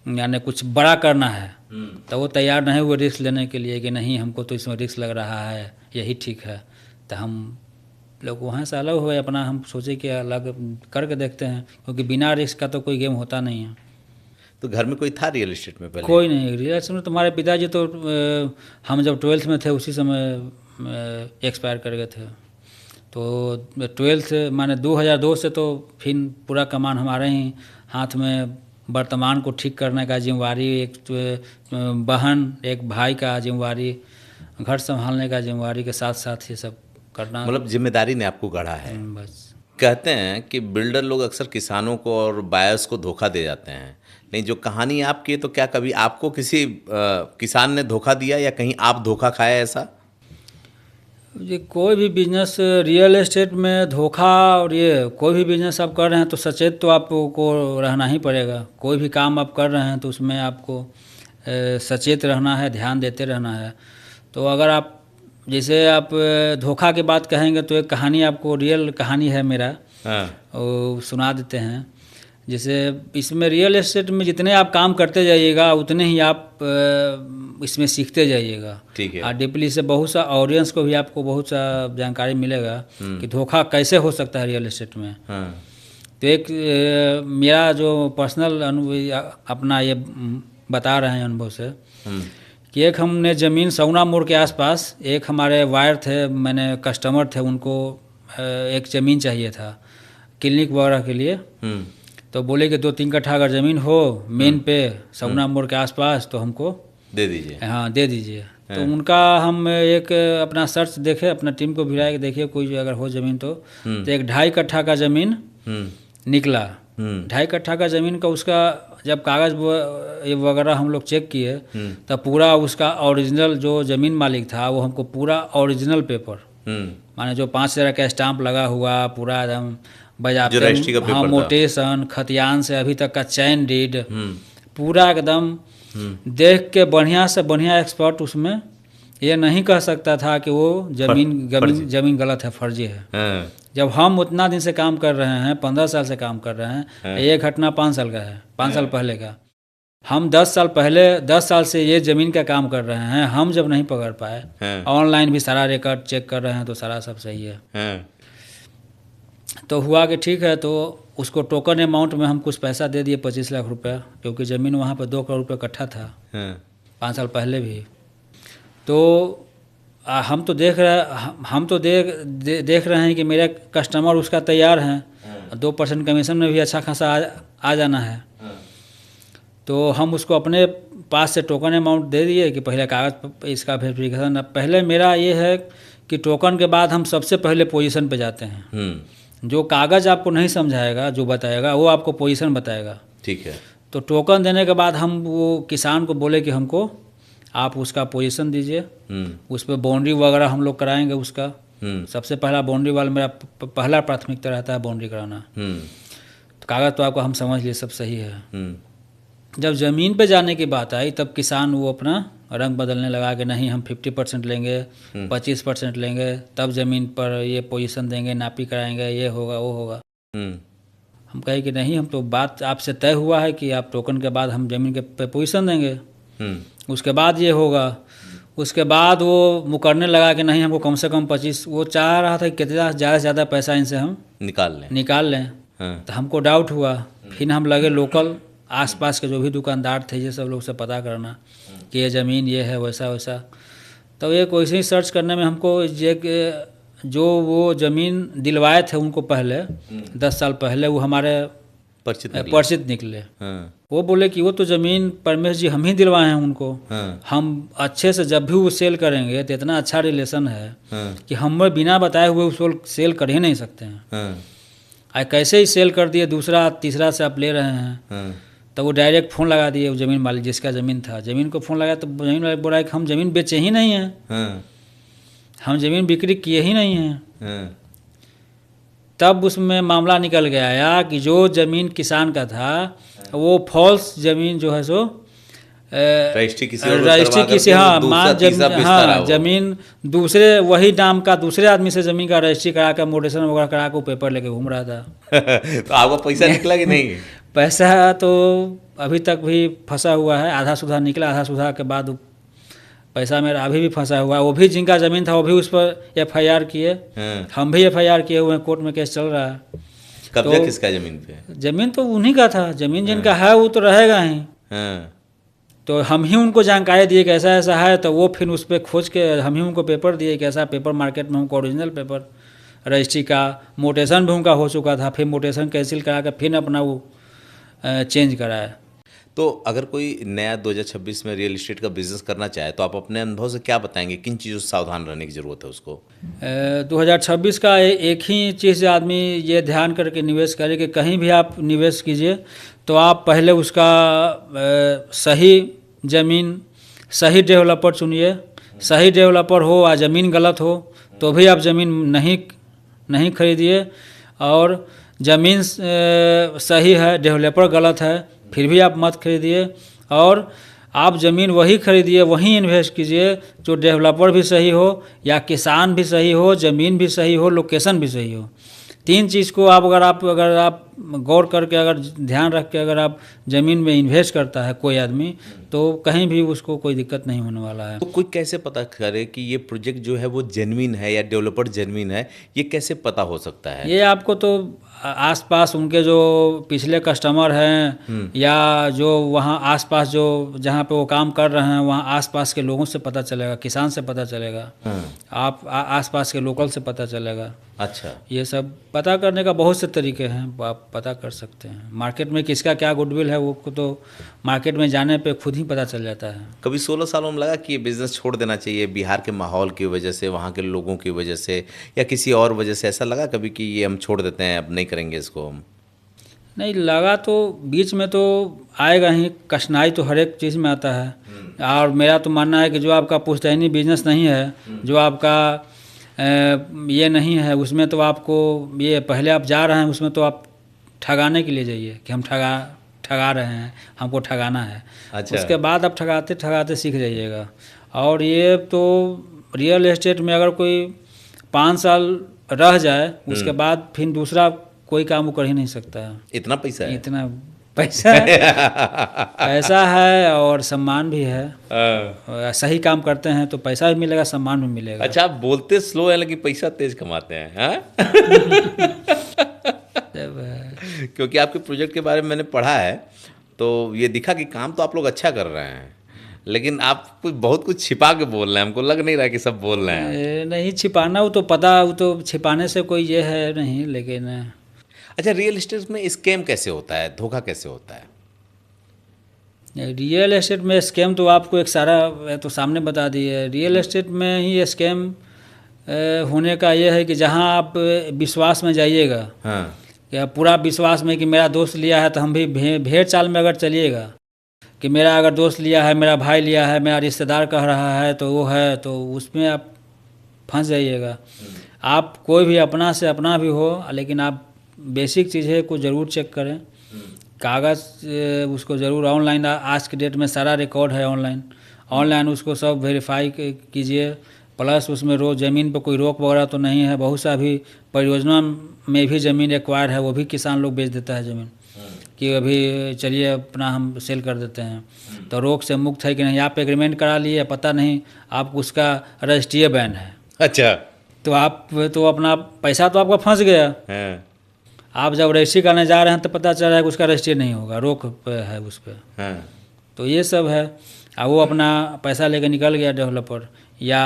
यानी कुछ बड़ा करना है, तो वो तैयार नहीं हुए रिस्क लेने के लिए कि नहीं हमको तो इसमें रिस्क लग रहा है, यही ठीक है। तो हम लोग वहाँ से अलग हुए, अपना हम सोचे कि अलग करके देखते हैं, क्योंकि बिना रिस्क का तो कोई गेम होता नहीं है। तो घर में कोई था रियल एस्टेट में पहले? कोई नहीं। रियल एस्टेट में तुम्हारे पिताजी तो हम जब 12th में थे उसी समय एक्सपायर कर गए थे। तो 12th माने 2002 से तो फिर पूरा कमान हमारे ही हाथ में। वर्तमान को ठीक करने का जिम्मेवारी एक बहन एक भाई का जिम्मेवारी, घर संभालने का जिम्मेवारी के साथ साथ ये सब करना, मतलब जिम्मेदारी ने आपको गढ़ा है। बस। कहते हैं कि बिल्डर लोग अक्सर किसानों को और बायर्स को धोखा दे जाते हैं, नहीं जो कहानी आपकी है, तो क्या कभी आपको किसी किसान ने धोखा दिया या कहीं आप धोखा खाया ऐसा? ये कोई भी बिजनेस रियल एस्टेट में धोखा और ये कोई भी बिजनेस आप कर रहे हैं तो सचेत तो आपको रहना ही पड़ेगा। कोई भी काम आप कर रहे हैं तो उसमें आपको सचेत रहना है, ध्यान देते रहना है। तो अगर आप जैसे आप धोखा की बात कहेंगे तो एक कहानी आपको रियल कहानी है मेरा, वो सुना देते हैं। जैसे इसमें रियल एस्टेट में जितने आप काम करते जाइएगा उतने ही आप इसमें सीखते जाइएगा। ठीक है। और डीपली से बहुत सा ऑडियंस को भी आपको बहुत सा जानकारी मिलेगा कि धोखा कैसे हो सकता है रियल एस्टेट में। तो एक मेरा जो पर्सनल अनुभव अपना ये बता रहे हैं अनुभव से कि एक हमने ज़मीन सौना मोड़ के आसपास, एक हमारे वायर थे, मैंने कस्टमर थे, उनको एक ज़मीन चाहिए था क्लिनिक वगैरह के लिए। तो बोले कि 2-3 कट्ठा अगर ज़मीन हो मेन पे सौना मोड़ के आसपास तो हमको दे दीजिए। हाँ दे दीजिए। तो उनका हम एक अपना सर्च देखे, अपना टीम को भिड़ा के देखिए कोई अगर हो ज़मीन तो एक 2.5 कट्ठा का ज़मीन निकला। 2.5 कट्ठा का ज़मीन का उसका जब कागज़ वगैरह हम लोग चेक किए तब पूरा उसका ओरिजिनल जो ज़मीन मालिक था वो हमको पूरा ओरिजिनल पेपर, माने जो 5 का स्टाम्प लगा हुआ पूरा एकदम बजाते, हाँ मोटेशन खतियान से अभी तक का चैन डीड पूरा एकदम देख के बढ़िया से बढ़िया एक्सपर्ट उसमें ये नहीं कह सकता था कि वो ज़मीन गलत है, फर्जी है। जब हम उतना दिन से काम कर रहे हैं, 15 साल से काम कर रहे हैं, ये घटना 5 साल का है, 5 साल पहले का। हम 10 साल से ये ज़मीन का काम कर रहे हैं, हम जब नहीं पकड़ पाए, ऑनलाइन भी सारा रिकॉर्ड चेक कर रहे हैं तो सारा सब सही है। तो हुआ कि ठीक है, तो उसको टोकन अमाउंट में हम कुछ पैसा दे दिए 25 लाख रुपया, क्योंकि ज़मीन वहाँ पर 2 करोड़ रुपये कट्ठा था 5 साल पहले भी। तो हम तो देख रहे हैं कि मेरे कस्टमर उसका तैयार हैं, 2% कमीशन में भी अच्छा खासा आ जाना है। तो हम उसको अपने पास से टोकन अमाउंट दे दिए कि पहले कागज़ इसका वेरिफिकेशन। पहले मेरा ये है कि टोकन के बाद हम सबसे पहले पोजीशन पे जाते हैं। जो कागज़ आपको नहीं समझाएगा, जो बताएगा वो आपको पोजीशन बताएगा। ठीक है। तो टोकन देने के बाद हम वो किसान को बोले कि हमको आप उसका पोजीशन दीजिए, उस पर बाउंड्री वगैरह हम लोग कराएंगे उसका। सबसे पहला बाउंड्री वाला मेरा पहला प्राथमिकता रहता है बाउंड्री कराना। तो कागज़ तो आपको हम समझ लिए सब सही है। जब ज़मीन पे जाने की बात आई तब किसान वो अपना रंग बदलने लगा कि नहीं हम 50% लेंगे, 25% लेंगे, तब ज़मीन पर ये पोजीशन देंगे, नापी कराएंगे, ये होगा वो होगा। हम कहे कि नहीं, हम तो बात आपसे तय हुआ है कि आप टोकन के बाद हम ज़मीन के पे पोजीशन देंगे, उसके बाद ये होगा। उसके बाद वो मुकरने लगा कि नहीं हमको कम से कम 25, वो चाह रहा था कि कितना ज़्यादा से ज़्यादा पैसा इनसे हम निकाल लें। तो हमको डाउट हुआ, फिर हम लगे लोकल आसपास के जो भी दुकानदार थे ये सब लोग से पता करना कि ये ज़मीन ये है वैसा वैसा। तो एक वैसे ही सर्च करने में हमको जो वो ज़मीन दिलवाए थे उनको पहले 10 साल पहले वो हमारे परिचित निकले। वो बोले कि वो तो ज़मीन परमेश जी हम ही दिलवाए हैं उनको। हम अच्छे से जब भी वो सेल करेंगे तो इतना अच्छा रिलेशन है कि हम बिना बताए हुए उसको सेल कर ही नहीं सकते हैं। कैसे ही सेल कर दिए, दूसरा तीसरा से आप ले रहे हैं। तो वो डायरेक्ट फ़ोन लगा दिए, वो ज़मीन मालिक जिसका ज़मीन था, ज़मीन को फ़ोन लगाया तो ज़मीन मालिक बोला कि हम ज़मीन बेचे ही नहीं हैं, हम ज़मीन बिक्री किए ही नहीं हैं। तब उसमें मामला निकल गया कि जो ज़मीन किसान का था वो फॉल्स ज़मीन जो है सो रजिस्ट्री किसी ज़मीन दूसरे वही नाम का दूसरे आदमी से ज़मीन का रजिस्ट्री करा कर मोटेशन वगैरह करा कर पेपर लेके घूम रहा था। तो आपका पैसा निकला कि नहीं? पैसा तो अभी तक भी फंसा हुआ है, आधा सुधा निकला, आधा सुधा के बाद पैसा मेरा अभी भी फंसा हुआ है। वो भी जिनका ज़मीन था वो भी उस पर FIR किए, हम भी FIR किए हुए हैं, कोर्ट में केस चल रहा है। कब्जा किसका ज़मीन पे? ज़मीन तो उन्हीं का था, ज़मीन जिनका है वो तो रहेगा ही। तो हम ही उनको जानकारी दिए कि ऐसा ऐसा है, तो वो फिर उस पर खोज के हम ही उनको पेपर दिए कि ऐसा पेपर मार्केट में हमको ओरिजिनल पेपर रजिस्ट्री का, मोटेशन भी उनका हो चुका था, फिर मोटेशन कैंसिल करा कर फिर अपना वो चेंज कराया। तो अगर कोई नया 2026 में रियल इस्टेट का बिजनेस करना चाहे तो आप अपने अनुभव से क्या बताएंगे, किन चीज़ों से सावधान रहने की ज़रूरत है उसको? 2026 का एक ही चीज़ आदमी ये ध्यान करके निवेश करे कि कहीं भी आप निवेश कीजिए तो आप पहले उसका सही ज़मीन, सही डेवलपर चुनिए। सही डेवलपर हो और ज़मीन गलत हो तो भी आप ज़मीन नहीं खरीदिए। और ज़मीन सही है, डेवलपर गलत है, फिर भी आप मत खरीदिए। और आप ज़मीन वही खरीदिए, वहीं इन्वेस्ट कीजिए जो डेवलपर भी सही हो, या किसान भी सही हो, ज़मीन भी सही हो, लोकेशन भी सही हो। 3 चीज़ को अगर आप गौर करके, अगर ध्यान रख के अगर आप ज़मीन में इन्वेस्ट करता है कोई आदमी, तो कहीं भी उसको कोई दिक्कत नहीं होने वाला है। तो कोई कैसे पता करे कि ये प्रोजेक्ट जो है वो जेन्युइन है या डेवलपर जेन्युइन है, ये कैसे पता हो सकता है? ये आपको तो आसपास उनके जो पिछले कस्टमर हैं, या जो वहाँ आसपास जो जहाँ पे वो काम कर रहे हैं, वहाँ आसपास के लोगों से पता चलेगा, किसान से पता चलेगा, आप आसपास के लोकल से पता चलेगा। अच्छा, ये सब पता करने का बहुत से तरीके हैं, आप पता कर सकते हैं। मार्केट में किसका क्या गुडविल है वो तो मार्केट में जाने पे खुद ही पता चल जाता है। कभी 16 सालों में लगा कि ये बिज़नेस छोड़ देना चाहिए बिहार के माहौल की वजह से, वहाँ के लोगों की वजह से, या किसी और वजह से ऐसा लगा कभी कि ये हम छोड़ देते हैं, अब नहीं करेंगे इसको हम? नहीं लगा, तो बीच में तो आएगा ही, कठिनाई तो हर एक चीज़ में आता है। और मेरा तो मानना है कि जो आपका पुश्तैनी बिजनेस नहीं है, जो आपका ये नहीं है, उसमें तो आपको ये पहले आप जा रहे हैं उसमें तो आप ठगाने के लिए जाइए कि हम ठगा रहे हैं, हमको ठगाना है। अच्छा। उसके बाद आप ठगाते ठगाते सीख जाइएगा। और ये तो रियल एस्टेट में अगर कोई 5 साल रह जाए, उसके बाद फिर दूसरा कोई काम वो कर ही नहीं सकता है। इतना पैसा है? इतना पैसा है, पैसा है और सम्मान भी है। सही काम करते हैं तो पैसा भी मिलेगा, सम्मान भी मिलेगा। अच्छा, आप बोलते स्लो है लेकिन पैसा तेज कमाते हैं, हाँ? क्योंकि आपके प्रोजेक्ट के बारे में मैंने पढ़ा है, तो ये दिखा कि काम तो आप लोग अच्छा कर रहे हैं, लेकिन आप बहुत कुछ छिपा के बोल रहे हैं। हमको लग नहीं रहा कि सब बोल रहे हैं। नहीं छिपाना, वो तो पता, वो तो छिपाने से कोई ये है नहीं। लेकिन अच्छा, रियल एस्टेट में स्कैम कैसे होता है, धोखा कैसे होता है? रियल एस्टेट में स्कैम तो आपको एक सारा तो सामने बता दिए। रियल एस्टेट में ही स्कैम होने का ये है कि जहाँ आप विश्वास में जाइएगा, हाँ, या पूरा विश्वास में कि मेरा दोस्त लिया है तो हम भी भेड़ चाल में अगर चलिएगा कि मेरा अगर दोस्त लिया है, मेरा भाई लिया है, मेरा रिश्तेदार कह रहा है तो वो है, तो उसमें आप फंस जाइएगा। आप कोई भी अपना से अपना भी हो, लेकिन आप बेसिक चीज़ें को ज़रूर चेक करें। कागज़ उसको ज़रूर ऑनलाइन, आज के डेट में सारा रिकॉर्ड है ऑनलाइन उसको सब वेरीफाई कीजिए। प्लस उसमें ज़मीन पर कोई रोक वगैरह तो नहीं है। बहुत सा भी परियोजना में भी ज़मीन एक्वायर है, वो भी किसान लोग बेच देता है ज़मीन कि अभी चलिए अपना हम सेल कर देते हैं, तो रोक से मुक्त है कि नहीं। आप एग्रीमेंट करा लिए, पता नहीं आप उसका रजिस्ट्री बैन है। अच्छा, तो आप तो अपना पैसा तो आपका फंस गया। हाँ, आप जब रजिस्ट्री करने जा रहे हैं तो पता चल रहा है कि उसका रजिस्ट्री नहीं होगा, रोक पे है उस पर। हाँ, तो ये सब है। और वो अपना पैसा लेके निकल गया डेवलपर या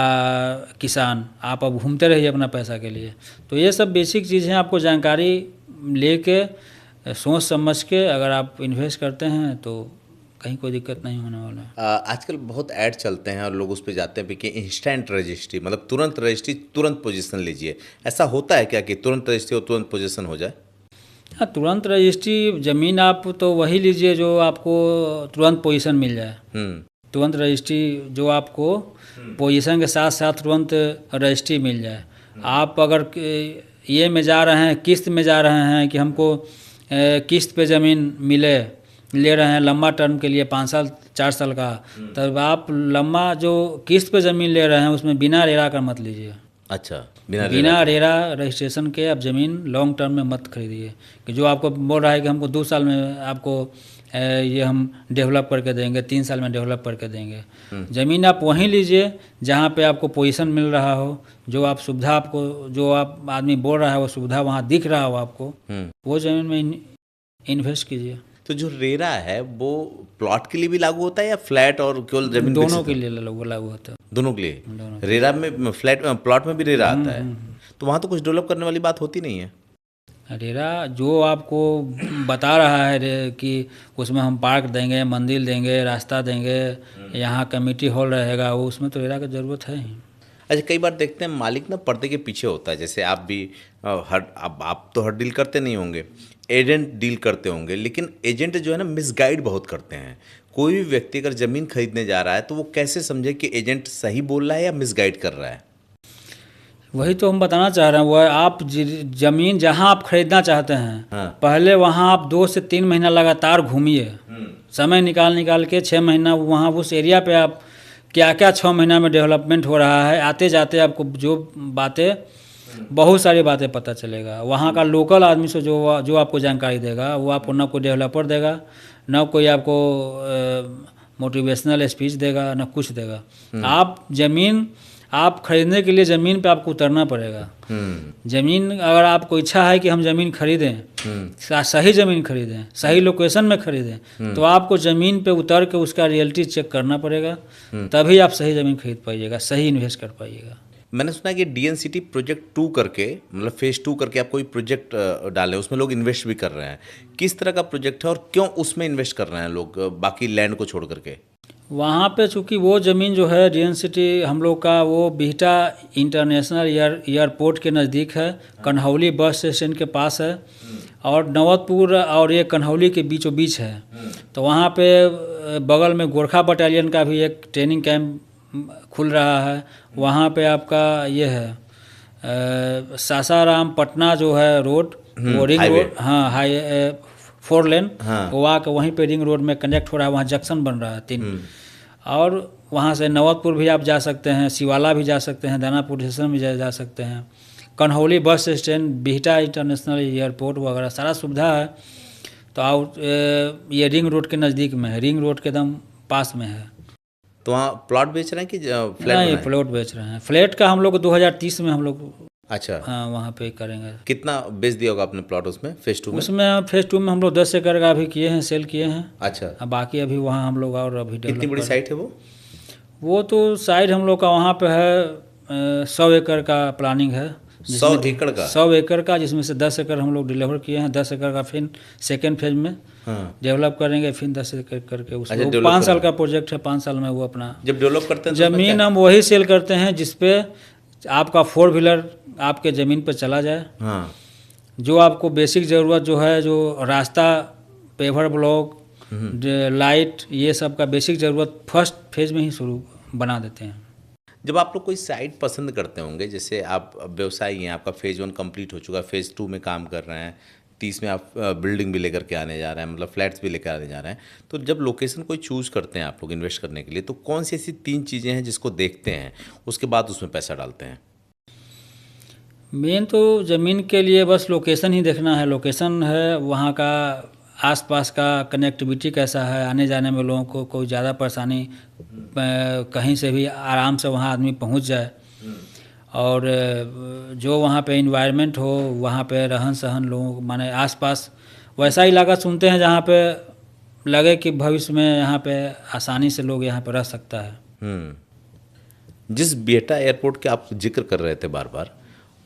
किसान, आप अब घूमते रहिए अपना पैसा के लिए। तो ये सब बेसिक चीज़ें आपको जानकारी लेके सोच समझ के अगर आप इन्वेस्ट करते हैं तो कहीं कोई दिक्कत नहीं होने वाला है। आजकल बहुत ऐड चलते हैं और लोग उस पर जाते हैं कि इंस्टेंट रजिस्ट्री, मतलब तुरंत रजिस्ट्री, तुरंत पोजीशन लीजिए। ऐसा होता है क्या कि तुरंत रजिस्ट्री और तुरंत पोजीशन हो जाए? हाँ, तुरंत रजिस्ट्री ज़मीन आप तो वही लीजिए जो आपको तुरंत पोजीशन मिल जाए। तुरंत रजिस्ट्री जो आपको पोजीशन के साथ साथ तुरंत रजिस्ट्री मिल जाए। आप अगर ये में जा रहे हैं, किस्त में जा रहे हैं कि हमको किस्त पे ज़मीन ले रहे हैं लंबा टर्म के लिए 5 साल 4 साल का, तब आप लंबा जो किस्त पे ज़मीन ले रहे हैं उसमें बिना रेरा का मत लीजिए। अच्छा, बिना रेरा रजिस्ट्रेशन के आप ज़मीन लॉन्ग टर्म में मत खरीदिए कि जो आपको बोल रहा है कि हमको 2 साल में आपको ये हम डेवलप करके देंगे, 3 साल में डेवलप करके देंगे। ज़मीन आप वहीं लीजिए जहाँ पे आपको पोजीशन मिल रहा हो, जो आप सुविधा आपको, जो आप आदमी बोल रहा है वो सुविधा वहाँ दिख रहा हो आपको, वो ज़मीन में इन्वेस्ट कीजिए। तो जो रेरा है वो प्लॉट के लिए भी लागू होता है या फ्लैट और केवल जमीन? दोनों के लिए लागू होता है। दोनों के लिए? रेरा में फ्लैट, प्लॉट में भी रेरा आता है, तो वहाँ तो कुछ डेवलप करने वाली बात होती नहीं है। रेरा जो आपको बता रहा है कि उसमें हम पार्क देंगे, मंदिर देंगे, रास्ता देंगे, यहाँ कमेटी हॉल रहेगा, वो उसमें तो रेरा की ज़रूरत है ही। अच्छा, कई बार देखते हैं मालिक ना पर्दे के पीछे होता है। जैसे आप भी आप तो हर डील करते नहीं होंगे, एजेंट डील करते होंगे, लेकिन एजेंट जो है ना मिसगाइड बहुत करते हैं। कोई भी व्यक्ति अगर ज़मीन खरीदने जा रहा है तो वो कैसे समझे कि एजेंट सही बोल रहा है या मिसगाइड कर रहा है? वही तो हम बताना चाह रहे हैं। वो आप जमीन जहां आप खरीदना चाहते हैं, हाँ। पहले वहां आप 2 से 3 महीना लगातार घूमिए, समय निकाल के 6 महीना वहां उस एरिया पे आप क्या क्या 6 महीना में डेवलपमेंट हो रहा है, आते जाते आपको जो बातें, बहुत सारी बातें पता चलेगा। वहाँ का लोकल आदमी से जो आपको जानकारी देगा, वो आपको न कोई डेवलपर देगा, न कोई आपको मोटिवेशनल स्पीच देगा, न कुछ देगा। आप खरीदने के लिए ज़मीन पे आपको उतरना पड़ेगा। ज़मीन, अगर आपको इच्छा है कि हम ज़मीन खरीदें, सही ज़मीन खरीदें, सही लोकेशन में खरीदें, तो आपको ज़मीन पे उतर के उसका रियलिटी चेक करना पड़ेगा, तभी आप सही ज़मीन खरीद पाइएगा, सही इन्वेस्ट कर पाइएगा। मैंने सुना है कि डीएनसीटी प्रोजेक्ट 2 करके, मतलब फेज 2 करके आप कोई प्रोजेक्ट डाले, उसमें लोग इन्वेस्ट भी कर रहे हैं। किस तरह का प्रोजेक्ट है और क्यों उसमें इन्वेस्ट कर रहे हैं लोग, बाकी लैंड को छोड़ करके? वहाँ पे चूँकि वो ज़मीन जो है डीएनसीटी हम लोग का, वो बिहटा इंटरनेशनल एयरपोर्ट के नज़दीक है, कन्हौली बस स्टेशन के पास है, और नवतपुर और ये कन्हौली के बीचों बीच है। तो वहाँ पे बगल में गोरखा बटालियन का भी एक ट्रेनिंग कैंप खुल रहा है। वहाँ पे आपका ये है सासाराम पटना जो है रोड, वो रिंग रोड, हाँ, हाई 4 लेन, वो आके वहीं पे रिंग रोड में कनेक्ट हो रहा है। वहाँ जंक्शन बन रहा है 3, और वहाँ से नवतपुर भी आप जा सकते हैं, शिवाला भी जा सकते हैं, दानापुर स्टेशन भी जा सकते हैं, Kanhauli bus stand, Bihta international airport वगैरह सारा सुविधा है। तो आप ये रिंग रोड के नज़दीक में है, रिंग रोड के एकदम पास में है। तो वहाँ प्लॉट बेच रहे हैं कि फ्लैट? नहीं, प्लॉट बेच रहे हैं। फ्लैट का हम लोग 2030 में हम लोग, अच्छा, हाँ, वहाँ पे करेंगे। कितना बेच दिया होगा आपने प्लॉट उसमें फेज 2 में? उसमें फेज 2 में हम लोग 10 एकड़ का अभी किए हैं, सेल किए हैं। अच्छा, अब बाकी अभी वहाँ हम लोग और अभी कितनी बड़ी साइट है वो? वो तो साइड हम लोग का वहाँ पे है 100 एकड़ का प्लानिंग है। 100 एकड़ का? 100 एकड़ का, जिसमें से 10 एकड़ हम लोग डिलीवर किए हैं। 10 एकड़ का फिर सेकेंड फेज में डेवलप करेंगे, फिर 10 एकड़ करके उसको 5 साल का प्रोजेक्ट है। 5 साल में वो अपना जब डेवलप करते हैं ज़मीन हम वही सेल करते हैं जिसपे आपका 4 व्हीलर आपके ज़मीन पर चला जाए। हाँ, जो आपको बेसिक ज़रूरत जो है, जो रास्ता, पेवर ब्लॉक, लाइट, ये सब का बेसिक ज़रूरत फर्स्ट फेज में ही शुरू बना देते हैं। जब आप लोग कोई साइट पसंद करते होंगे, जैसे आप व्यवसायी हैं, आपका फेज 1 कंप्लीट हो चुका है, फेज 2 में काम कर रहे हैं, 30 में आप बिल्डिंग भी लेकर के आने जा रहे हैं, मतलब फ्लैट्स भी लेकर आने जा रहे हैं, तो जब लोकेशन कोई चूज़ करते हैं आप लोग इन्वेस्ट करने के लिए, तो कौन सी ऐसी 3 चीज़ें हैं जिसको देखते हैं, उसके बाद उसमें पैसा डालते हैं? मेन तो ज़मीन के लिए बस लोकेशन ही देखना है। लोकेशन है, वहाँ का आसपास का कनेक्टिविटी कैसा है, आने जाने में लोगों को कोई ज़्यादा परेशानी, कहीं से भी आराम से वहाँ आदमी पहुँच जाए, और जो वहाँ पे इन्वायरमेंट हो, वहाँ पे रहन सहन लोगों, माने आसपास वैसा इलाका चुनते हैं जहाँ पे लगे कि भविष्य में यहाँ पे आसानी से लोग यहाँ पे रह सकता है। जिस बिहटा एयरपोर्ट के आप जिक्र कर रहे थे बार बार,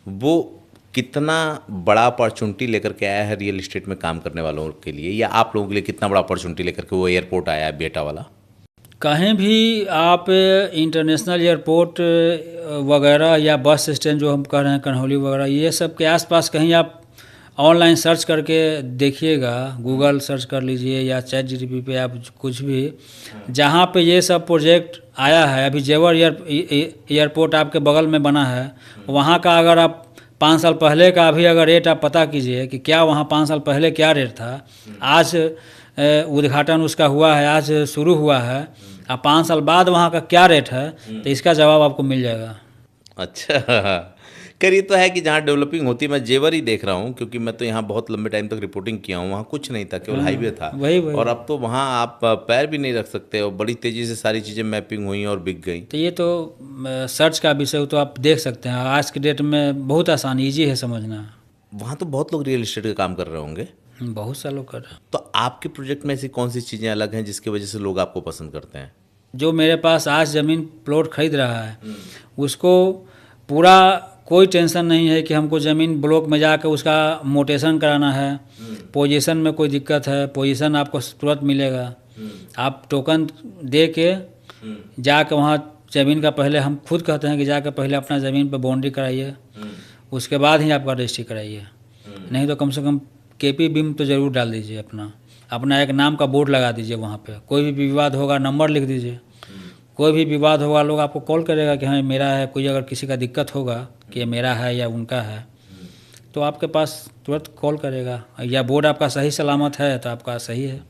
वो कितना बड़ा अपॉर्चुनिटी लेकर के आया है रियल इस्टेट में काम करने वालों के लिए, या आप लोगों के लिए कितना बड़ा अपॉर्चुनिटी लेकर के वो एयरपोर्ट आया है बिहटा वाला? कहीं भी आप इंटरनेशनल एयरपोर्ट वगैरह या बस स्टैंड जो हम कह रहे हैं कन्हौली वगैरह, ये सब के आसपास कहीं आप ऑनलाइन सर्च करके देखिएगा, गूगल सर्च कर लीजिए या ChatGPT पे आप कुछ भी, जहाँ पे ये सब प्रोजेक्ट आया है। अभी जेवर एयरपोर्ट आपके बगल में बना है, वहाँ का अगर आप 5 साल पहले का अभी अगर रेट आप पता कीजिए कि क्या वहाँ 5 साल पहले क्या रेट था, आज उद्घाटन उसका हुआ है, आज शुरू हुआ है, अब 5 साल बाद वहाँ का क्या रेट है, तो इसका जवाब आपको मिल जाएगा। अच्छा, खैर ये तो है कि जहाँ डेवलपिंग होती है, मैं जेवर ही देख रहा हूँ, क्योंकि मैं तो यहाँ बहुत लंबे टाइम तक रिपोर्टिंग किया हूँ, वहाँ कुछ नहीं था, केवल हाईवे था। वही और अब तो वहाँ आप पैर भी नहीं रख सकते, और बड़ी तेज़ी से सारी चीज़ें मैपिंग हुई और बिक गई। तो ये तो सर्च का विषय तो आप देख सकते हैं, आज के डेट में बहुत आसान, ईजी है समझना। वहाँ तो बहुत लोग रियल इस्टेट का काम कर रहे होंगे। बहुत सा लोग कर रहे हैं। तो आपके प्रोजेक्ट में ऐसी कौन सी चीज़ें अलग हैं जिसकी वजह से लोग आपको पसंद करते हैं? जो मेरे पास आज ज़मीन प्लॉट खरीद रहा है, उसको पूरा कोई टेंशन नहीं है कि हमको ज़मीन ब्लॉक में जाकर उसका मोटेशन कराना है, पोजीशन में कोई दिक्कत है, पोजीशन आपको तुरंत मिलेगा। आप टोकन दे के जाकर वहाँ ज़मीन का, पहले हम खुद कहते हैं कि जाकर पहले अपना ज़मीन पर बाउंड्री कराइए, उसके बाद ही आपका रजिस्ट्री कराइए। नहीं तो कम से कम KP बीम तो ज़रूर डाल दीजिए, अपना एक नाम का बोर्ड लगा दीजिए वहाँ पे। कोई भी विवाद होगा नंबर लिख दीजिए, कोई भी विवाद होगा लोग आपको कॉल करेगा कि हाँ मेरा है, कोई अगर किसी का दिक्कत होगा कि ये मेरा है या उनका है तो आपके पास तुरंत कॉल करेगा, या बोर्ड आपका सही सलामत है तो आपका सही है।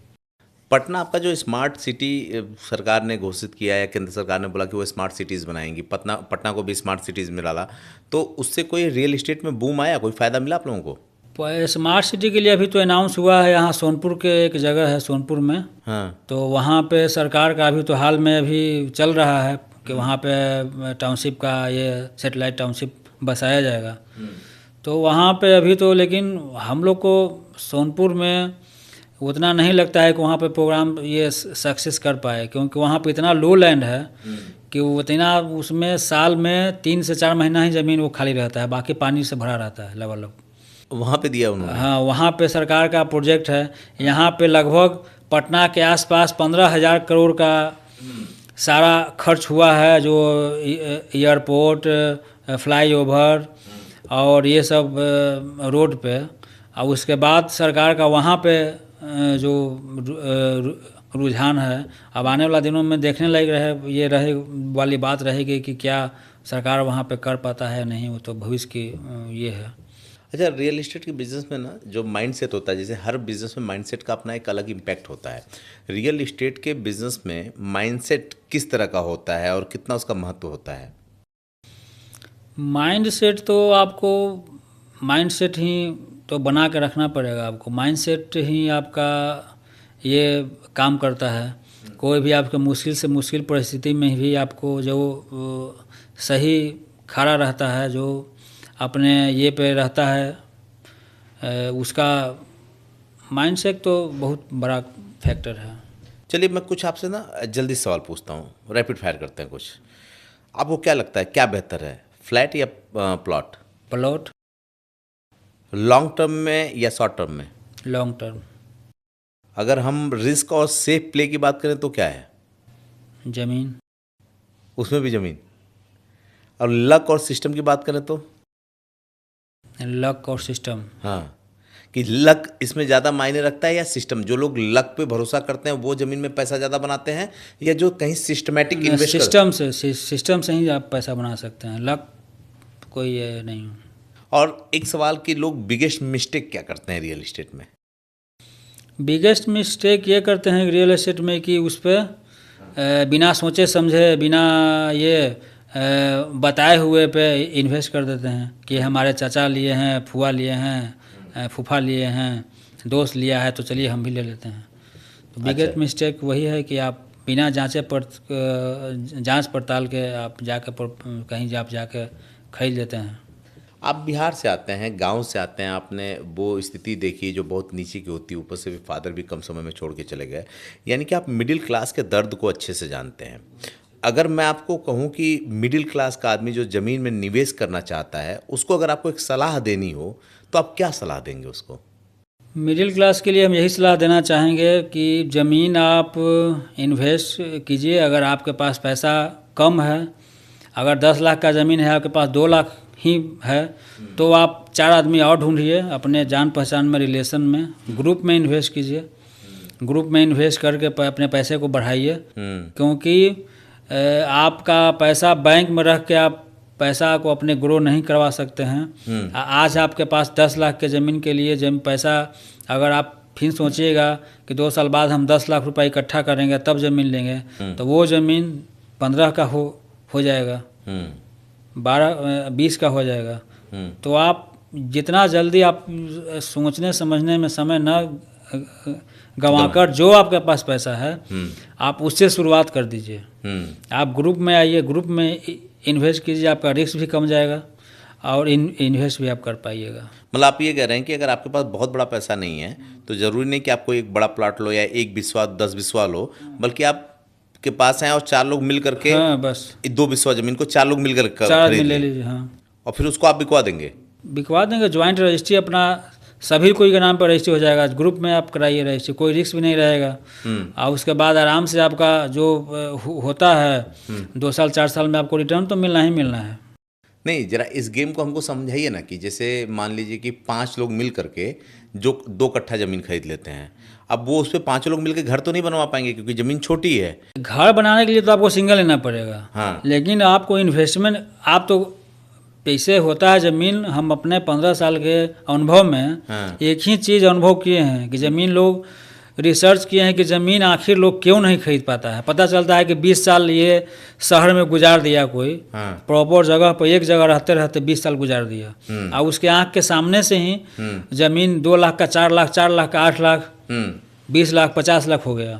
पटना आपका जो स्मार्ट सिटी सरकार ने घोषित किया है, केंद्र सरकार ने बोला कि वो स्मार्ट सिटीज़ बनाएंगी, पटना को भी स्मार्ट सिटीज़ में डाला, तो उससे कोई रियल इस्टेट में बूम आया, कोई फ़ायदा मिला आप लोगों को? स्मार्ट सिटी के लिए अभी तो अनाउंस हुआ है, यहाँ सोनपुर के एक जगह है सोनपुर में, हाँ, तो वहाँ पे सरकार का अभी तो हाल में अभी चल रहा है कि वहाँ पे टाउनशिप का ये सेटेलाइट टाउनशिप बसाया जाएगा। तो वहाँ पे अभी तो, लेकिन हम लोग को सोनपुर में उतना नहीं लगता है कि वहाँ पे प्रोग्राम ये सक्सेस कर पाए, क्योंकि वहाँ पे इतना लो लैंड है कि वो इतना, उसमें साल में 3 से 4 महीना ही ज़मीन वो खाली रहता है, बाकी पानी से भरा रहता है लबालब। वहाँ पे दिया उन्होंने? हाँ, वहाँ पे सरकार का प्रोजेक्ट है। यहाँ पे लगभग पटना के आसपास 15,000 करोड़ का सारा खर्च हुआ है, जो एयरपोर्ट, फ्लाईओवर और ये सब रोड पे। और उसके बाद सरकार का वहाँ पे जो रुझान है, अब आने वाला दिनों में देखने लायक रहे वाली बात रहेगी कि क्या सरकार वहाँ पे कर पाता है नहीं, वो तो भविष्य की ये है। अच्छा, रियल इस्टेट के बिजनेस में ना जो माइंडसेट होता है, जैसे हर बिजनेस में माइंडसेट का अपना एक अलग इम्पैक्ट होता है, रियल इस्टेट के बिजनेस में माइंडसेट किस तरह का होता है और कितना उसका महत्व होता है? माइंडसेट तो आपको, माइंडसेट ही तो बना के रखना पड़ेगा आपको, माइंडसेट ही आपका ये काम करता है। कोई भी आपके मुश्किल से मुश्किल परिस्थिति में भी आपको जो सही खड़ा रहता है, जो अपने ये पे रहता है, उसका माइंडसेट तो बहुत बड़ा फैक्टर है। चलिए मैं कुछ आपसे ना जल्दी सवाल पूछता हूँ, रैपिड फायर करते हैं कुछ। आपको क्या लगता है क्या बेहतर है, फ्लैट या प्लॉट? प्लॉट। लॉन्ग टर्म में या शॉर्ट टर्म में? Long term. अगर हम रिस्क और सेफ प्ले की बात करें तो क्या है? ज़मीन। उसमें भी ज़मीन। और लक और सिस्टम की बात करें तो? लक और सिस्टम। हाँ, कि लक इसमें ज़्यादा मायने रखता है या सिस्टम? जो लोग लक पे भरोसा करते हैं वो ज़मीन में पैसा ज़्यादा बनाते हैं, या जो कहीं सिस्टमैटिक इन्वेस्ट सिस्टम से ही आप पैसा बना सकते हैं, लक कोई ये नहीं। और एक सवाल कि लोग बिगेस्ट मिस्टेक क्या करते हैं रियल इस्टेट में? बिगेस्ट मिस्टेक ये करते हैं रियल एस्टेट में कि उस पर बिना सोचे समझे, बिना ये बताए हुए पे इन्वेस्ट कर देते हैं कि हमारे चाचा लिए हैं, फुआ लिए हैं, फूफा लिए हैं, दोस्त लिया है तो चलिए हम भी ले लेते हैं। तो बिगेस्ट मिस्टेक वही है कि आप बिना जांच पड़ताल के आप जाके कहीं आप जाके खरीद लेते हैं। आप बिहार से आते हैं, गांव से आते हैं, आपने वो स्थिति देखी जो बहुत नीचे की होती है, ऊपर से भी फादर भी कम समय में छोड़ के चले गए, यानी कि आप मिडिल क्लास के दर्द को अच्छे से जानते हैं। अगर मैं आपको कहूं कि मिडिल क्लास का आदमी जो ज़मीन में निवेश करना चाहता है, उसको अगर आपको एक सलाह देनी हो तो आप क्या सलाह देंगे उसको? मिडिल क्लास के लिए हम यही सलाह देना चाहेंगे कि ज़मीन आप इन्वेस्ट कीजिए। अगर आपके पास पैसा कम है, अगर 10 लाख का ज़मीन है, आपके पास 2 लाख ही है, तो आप 4 आदमी और ढूंढिए अपने जान पहचान में, रिलेशन में, ग्रुप में इन्वेस्ट कीजिए। ग्रुप में इन्वेस्ट करके अपने पैसे को बढ़ाइए, क्योंकि आपका पैसा बैंक में रख के आप पैसा को अपने ग्रो नहीं करवा सकते हैं। आज आपके पास 10 लाख के ज़मीन के लिए पैसा, अगर आप फिर सोचिएगा कि 2 साल बाद हम 10 लाख रुपए इकट्ठा करेंगे तब ज़मीन लेंगे, तो वो ज़मीन 15 का हो जाएगा, 12-20 का हो जाएगा। तो आप जितना जल्दी आप सोचने समझने में समय न गंवाकर जो आपके पास पैसा है आप उससे शुरुआत कर दीजिए। आप ग्रुप में आइए, ग्रुप में इन्वेस्ट कीजिए, आपका रिस्क भी कम जाएगा और इन्वेस्ट भी आप कर पाइएगा। मतलब आप ये कह रहे हैं कि अगर आपके पास बहुत बड़ा पैसा नहीं है तो ज़रूरी नहीं कि आपको एक बड़ा प्लॉट लो या 1 बिस्वा 10 बिस्वा लो, बल्कि आप के पास हैं और 4 लोग मिल करके, हाँ, बस 2 बिस्वा ज़मीन को 4 लोग मिलकर 4 आदमी ले लीजिए। हाँ, और फिर उसको आप बिकवा देंगे? बिकवा देंगे। ज्वाइंट रजिस्ट्री अपना सभी कोई के नाम पर रजिस्ट्री हो जाएगा। ग्रुप में आप कराइए रजिस्ट्री, कोई रिस्क भी नहीं रहेगा। और उसके बाद आराम से आपका जो होता है 2 साल 4 साल में आपको रिटर्न तो मिलना ही मिलना है। नहीं, जरा इस गेम को हमको समझाइए ना कि जैसे मान लीजिए कि 5 लोग मिल करके जो 2 कट्ठा ज़मीन खरीद लेते हैं, अब वो उस पे 5 लोग मिलकर घर तो नहीं बनवा पाएंगे क्योंकि ज़मीन छोटी है। घर बनाने के लिए तो आपको सिंगल लेना पड़ेगा। हाँ। लेकिन आपको इन्वेस्टमेंट, आप तो पैसे होता है ज़मीन, हम अपने 15 साल के अनुभव में हाँ। एक ही चीज़ अनुभव किए हैं कि ज़मीन, लोग रिसर्च किए हैं कि ज़मीन आखिर लोग क्यों नहीं खरीद पाता है। पता चलता है कि 20 साल ये शहर में गुजार दिया कोई, हाँ। प्रॉपर जगह पर एक जगह रहते रहते 20 साल गुजार दिया, और उसके आँख के सामने से ही ज़मीन 2 लाख का 4 लाख, 4 लाख का 8 लाख, 20 लाख 50 लाख हो गया।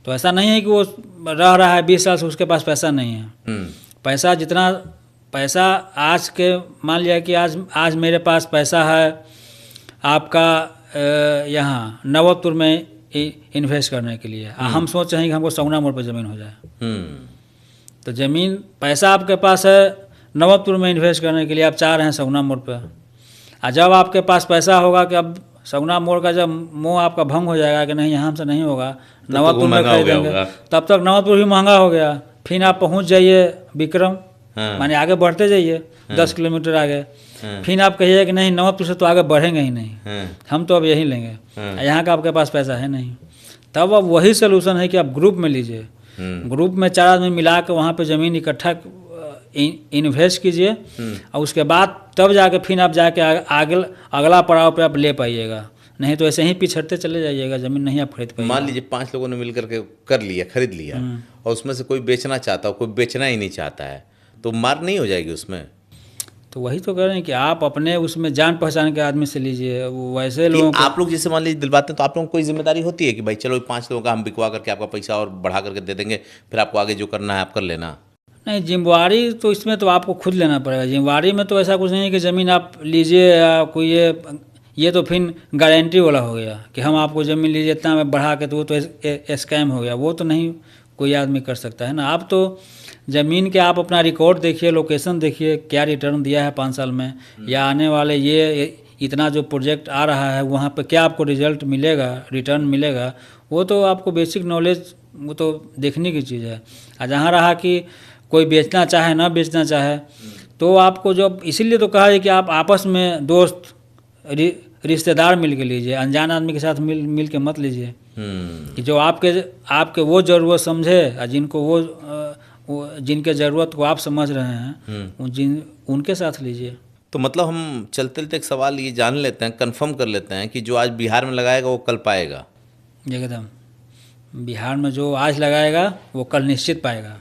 तो ऐसा नहीं है कि वो रह रहा है 20 साल से उसके पास पैसा नहीं है। पैसा, जितना पैसा आज के, मान लिया कि आज मेरे पास पैसा है आपका यहाँ नवतपुर में इन्वेस्ट करने के लिए, हम सोच रहे हैं कि हमको सगुना मोड़ पर ज़मीन हो जाए। तो ज़मीन, पैसा आपके पास है नवतपुर में इन्वेस्ट करने के लिए, आप चाह रहे हैं सगुना मोड़ पर, और जब आपके पास पैसा होगा कि अब सगुना मोड़ का जब मोह आपका भंग हो जाएगा कि नहीं यहाँ से नहीं होगा, नवतपुर में खरीदेंगे, तब तक नवतपुर भी महंगा हो गया। फिर आप पहुँच जाइए विक्रम, माने आगे बढ़ते जाइए 10 किलोमीटर आगे, फिर आप कहिए कि नहीं नवतपुर से तो आगे बढ़ेंगे ही नहीं, हम तो अब यही लेंगे, यहाँ का आपके पास पैसा है नहीं। तब अब वही सोल्यूशन है कि आप ग्रुप में लीजिए, ग्रुप में 4 आदमी मिला के वहाँ पे ज़मीन इकट्ठा इन्वेस्ट कीजिए, और उसके बाद तब जाके फिर आप जाके आगे अगला पड़ाव पे आप ले पाइएगा, नहीं तो ऐसे ही पिछड़ते चले जाइएगा, ज़मीन नहीं आप खरीद पाइएगा। मान लीजिए 5 लोगों ने मिल करके कर लिया, खरीद लिया, और उसमें से कोई बेचना चाहता हो, कोई बेचना ही नहीं चाहता है, तो मार नहीं हो जाएगी उसमें? तो वही तो कह रहे हैं कि आप अपने उसमें जान पहचान के आदमी से लीजिए। वैसे लोगों आप लोग जैसे मान लीजिए दिलवाते हैं तो आप लोगों को कोई जिम्मेदारी होती है कि भाई चलो 5 लोगों का हम बिकवा करके आपका पैसा और बढ़ा करके दे देंगे, फिर आपको आगे जो करना है आप कर लेना? नहीं, जिम्मेवारी तो इसमें तो आपको खुद लेना पड़ेगा। जिम्मेवारी में तो ऐसा कुछ नहीं है कि ज़मीन आप लीजिए या कोई ये तो फिर गारंटी वाला हो गया कि हम आपको ज़मीन लीजिए इतना में बढ़ा के, तो वो तो स्कैम हो गया, वो तो नहीं कोई आदमी कर सकता है ना। आप तो ज़मीन के आप अपना रिकॉर्ड देखिए, लोकेशन देखिए, क्या रिटर्न दिया है 5 साल में, या आने वाले ये इतना जो प्रोजेक्ट आ रहा है वहाँ पे क्या आपको रिजल्ट मिलेगा, रिटर्न मिलेगा, वो तो आपको बेसिक नॉलेज वो तो देखने की चीज़ है। और जहाँ रहा कि कोई बेचना चाहे ना बेचना चाहे, तो आपको जो, इसीलिए तो कहा है कि आप आपस में दोस्त रिश्तेदार मिल के लीजिए, अनजान आदमी के साथ मिल के मत लीजिए, कि जो आपके वो ज़रूरत समझे, और जिनको जिनके ज़रूरत को आप समझ रहे हैं उनके साथ लीजिए। तो मतलब हम चलते चलते एक सवाल ये जान लेते हैं, कंफर्म कर लेते हैं कि जो आज बिहार में लगाएगा वो कल पाएगा? एकदम, बिहार में जो आज लगाएगा वो कल निश्चित पाएगा।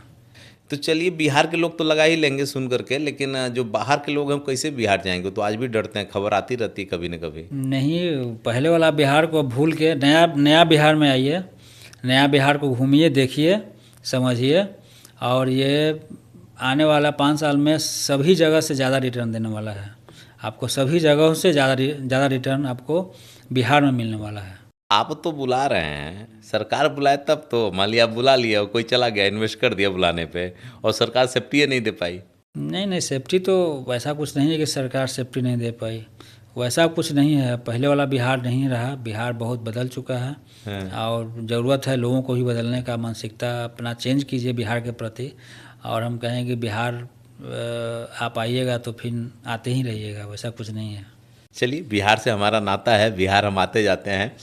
तो चलिए, बिहार के लोग तो लगा ही लेंगे सुन करके, लेकिन जो बाहर के लोग हैं कैसे बिहार जाएंगे? तो आज भी डरते हैं, खबर आती रहती है कभी न कभी। नहीं, पहले वाला बिहार को भूल के नया बिहार में आइए, नया बिहार को घूमिए, देखिए, समझिए, और ये आने वाला 5 साल में सभी जगह से ज़्यादा रिटर्न देने वाला है आपको, सभी जगहों से ज़्यादा रिटर्न आपको बिहार में मिलने वाला है। आप तो बुला रहे हैं, सरकार बुलाए तब तो, मान लिया आप बुला लिया, कोई चला गया इन्वेस्ट कर दिया बुलाने पे, और सरकार सेफ्टी नहीं दे पाई? नहीं, सेफ्टी तो वैसा कुछ नहीं है कि सरकार सेफ्टी नहीं दे पाई, वैसा कुछ नहीं है। पहले वाला बिहार नहीं रहा, बिहार बहुत बदल चुका है, और ज़रूरत है लोगों को भी बदलने का, मानसिकता अपना चेंज कीजिए बिहार के प्रति। और हम कहें कि बिहार आप आइएगा तो फिर आते ही रहिएगा, वैसा कुछ नहीं है। चलिए, बिहार से हमारा नाता है, बिहार हम आते जाते हैं।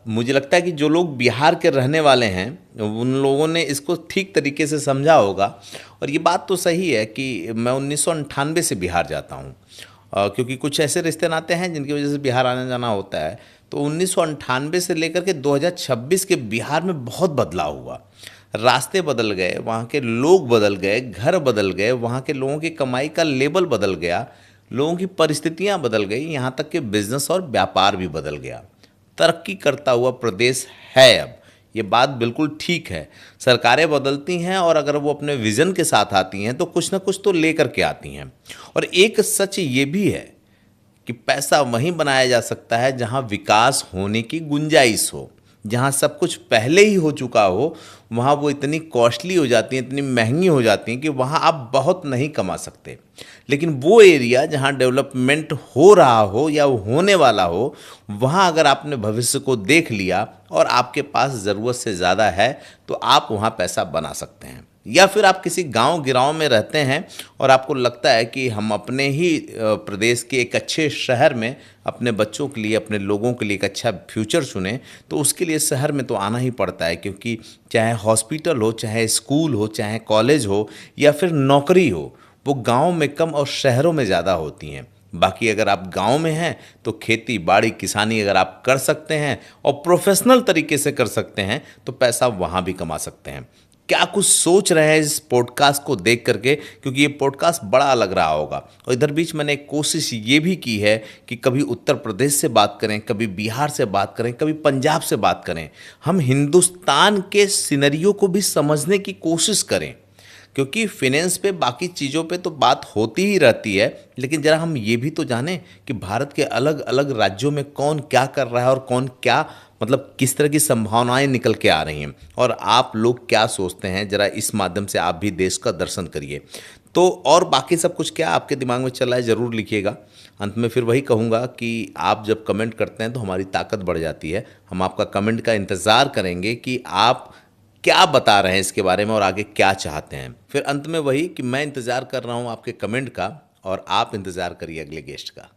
मुझे लगता है कि जो लोग बिहार के रहने वाले हैं उन लोगों ने इसको ठीक तरीके से समझा होगा। और ये बात तो सही है कि मैं 1998 से बिहार जाता हूँ, क्योंकि कुछ ऐसे रिश्ते नाते हैं जिनकी वजह से बिहार आने जाना होता है। तो 1998 से लेकर के 2026 के बिहार में बहुत बदलाव हुआ, रास्ते बदल गए, वहाँ के लोग बदल गए, घर बदल गए, वहाँ के लोगों की कमाई का लेवल बदल गया, लोगों की परिस्थितियाँ बदल गई, यहाँ तक कि बिजनेस और व्यापार भी बदल गया। तरक्की करता हुआ प्रदेश है अब, ये बात बिल्कुल ठीक है। सरकारें बदलती हैं और अगर वो अपने विज़न के साथ आती हैं तो कुछ ना कुछ तो लेकर के आती हैं। और एक सच ये भी है कि पैसा वहीं बनाया जा सकता है जहां विकास होने की गुंजाइश हो, जहां सब कुछ पहले ही हो चुका हो। वहाँ वो इतनी कॉस्टली हो जाती हैं, इतनी महंगी हो जाती हैं कि वहाँ आप बहुत नहीं कमा सकते। लेकिन वो एरिया जहाँ डेवलपमेंट हो रहा हो या होने वाला हो, वहाँ अगर आपने भविष्य को देख लिया और आपके पास ज़रूरत से ज़्यादा है तो आप वहाँ पैसा बना सकते हैं। या फिर आप किसी गांव गिराव में रहते हैं और आपको लगता है कि हम अपने ही प्रदेश के एक अच्छे शहर में अपने बच्चों के लिए, अपने लोगों के लिए एक अच्छा फ्यूचर चुनें, तो उसके लिए शहर में तो आना ही पड़ता है, क्योंकि चाहे हॉस्पिटल हो, चाहे स्कूल हो, चाहे कॉलेज हो या फिर नौकरी हो, वो गांव में कम और शहरों में ज़्यादा होती हैं। बाकी अगर आप गांव में हैं तो खेती बाड़ी किसानी अगर आप कर सकते हैं और प्रोफेशनल तरीके से कर सकते हैं तो पैसा वहाँ भी कमा सकते हैं। क्या कुछ सोच रहे हैं इस पॉडकास्ट को देख करके, क्योंकि ये पॉडकास्ट बड़ा लग रहा होगा। और इधर बीच मैंने एक कोशिश ये भी की है कि कभी उत्तर प्रदेश से बात करें, कभी बिहार से बात करें, कभी पंजाब से बात करें, हम हिंदुस्तान के सिनेरियो को भी समझने की कोशिश करें, क्योंकि फिनेंस पे बाकी चीज़ों पे तो बात होती ही रहती है, लेकिन ज़रा हम ये भी तो जानें कि भारत के अलग अलग राज्यों में कौन क्या कर रहा है और कौन क्या, मतलब किस तरह की संभावनाएं निकल के आ रही हैं और आप लोग क्या सोचते हैं। ज़रा इस माध्यम से आप भी देश का दर्शन करिए। तो और बाकी सब कुछ क्या आपके दिमाग में चल रहा है ज़रूर लिखिएगा। अंत में फिर वही कहूँगा कि आप जब कमेंट करते हैं तो हमारी ताकत बढ़ जाती है। हम आपका कमेंट का इंतज़ार करेंगे कि आप क्या बता रहे हैं इसके बारे में और आगे क्या चाहते हैं। फिर अंत में वही कि मैं इंतज़ार कर रहा हूँ आपके कमेंट का और आप इंतज़ार करिए अगले गेस्ट का।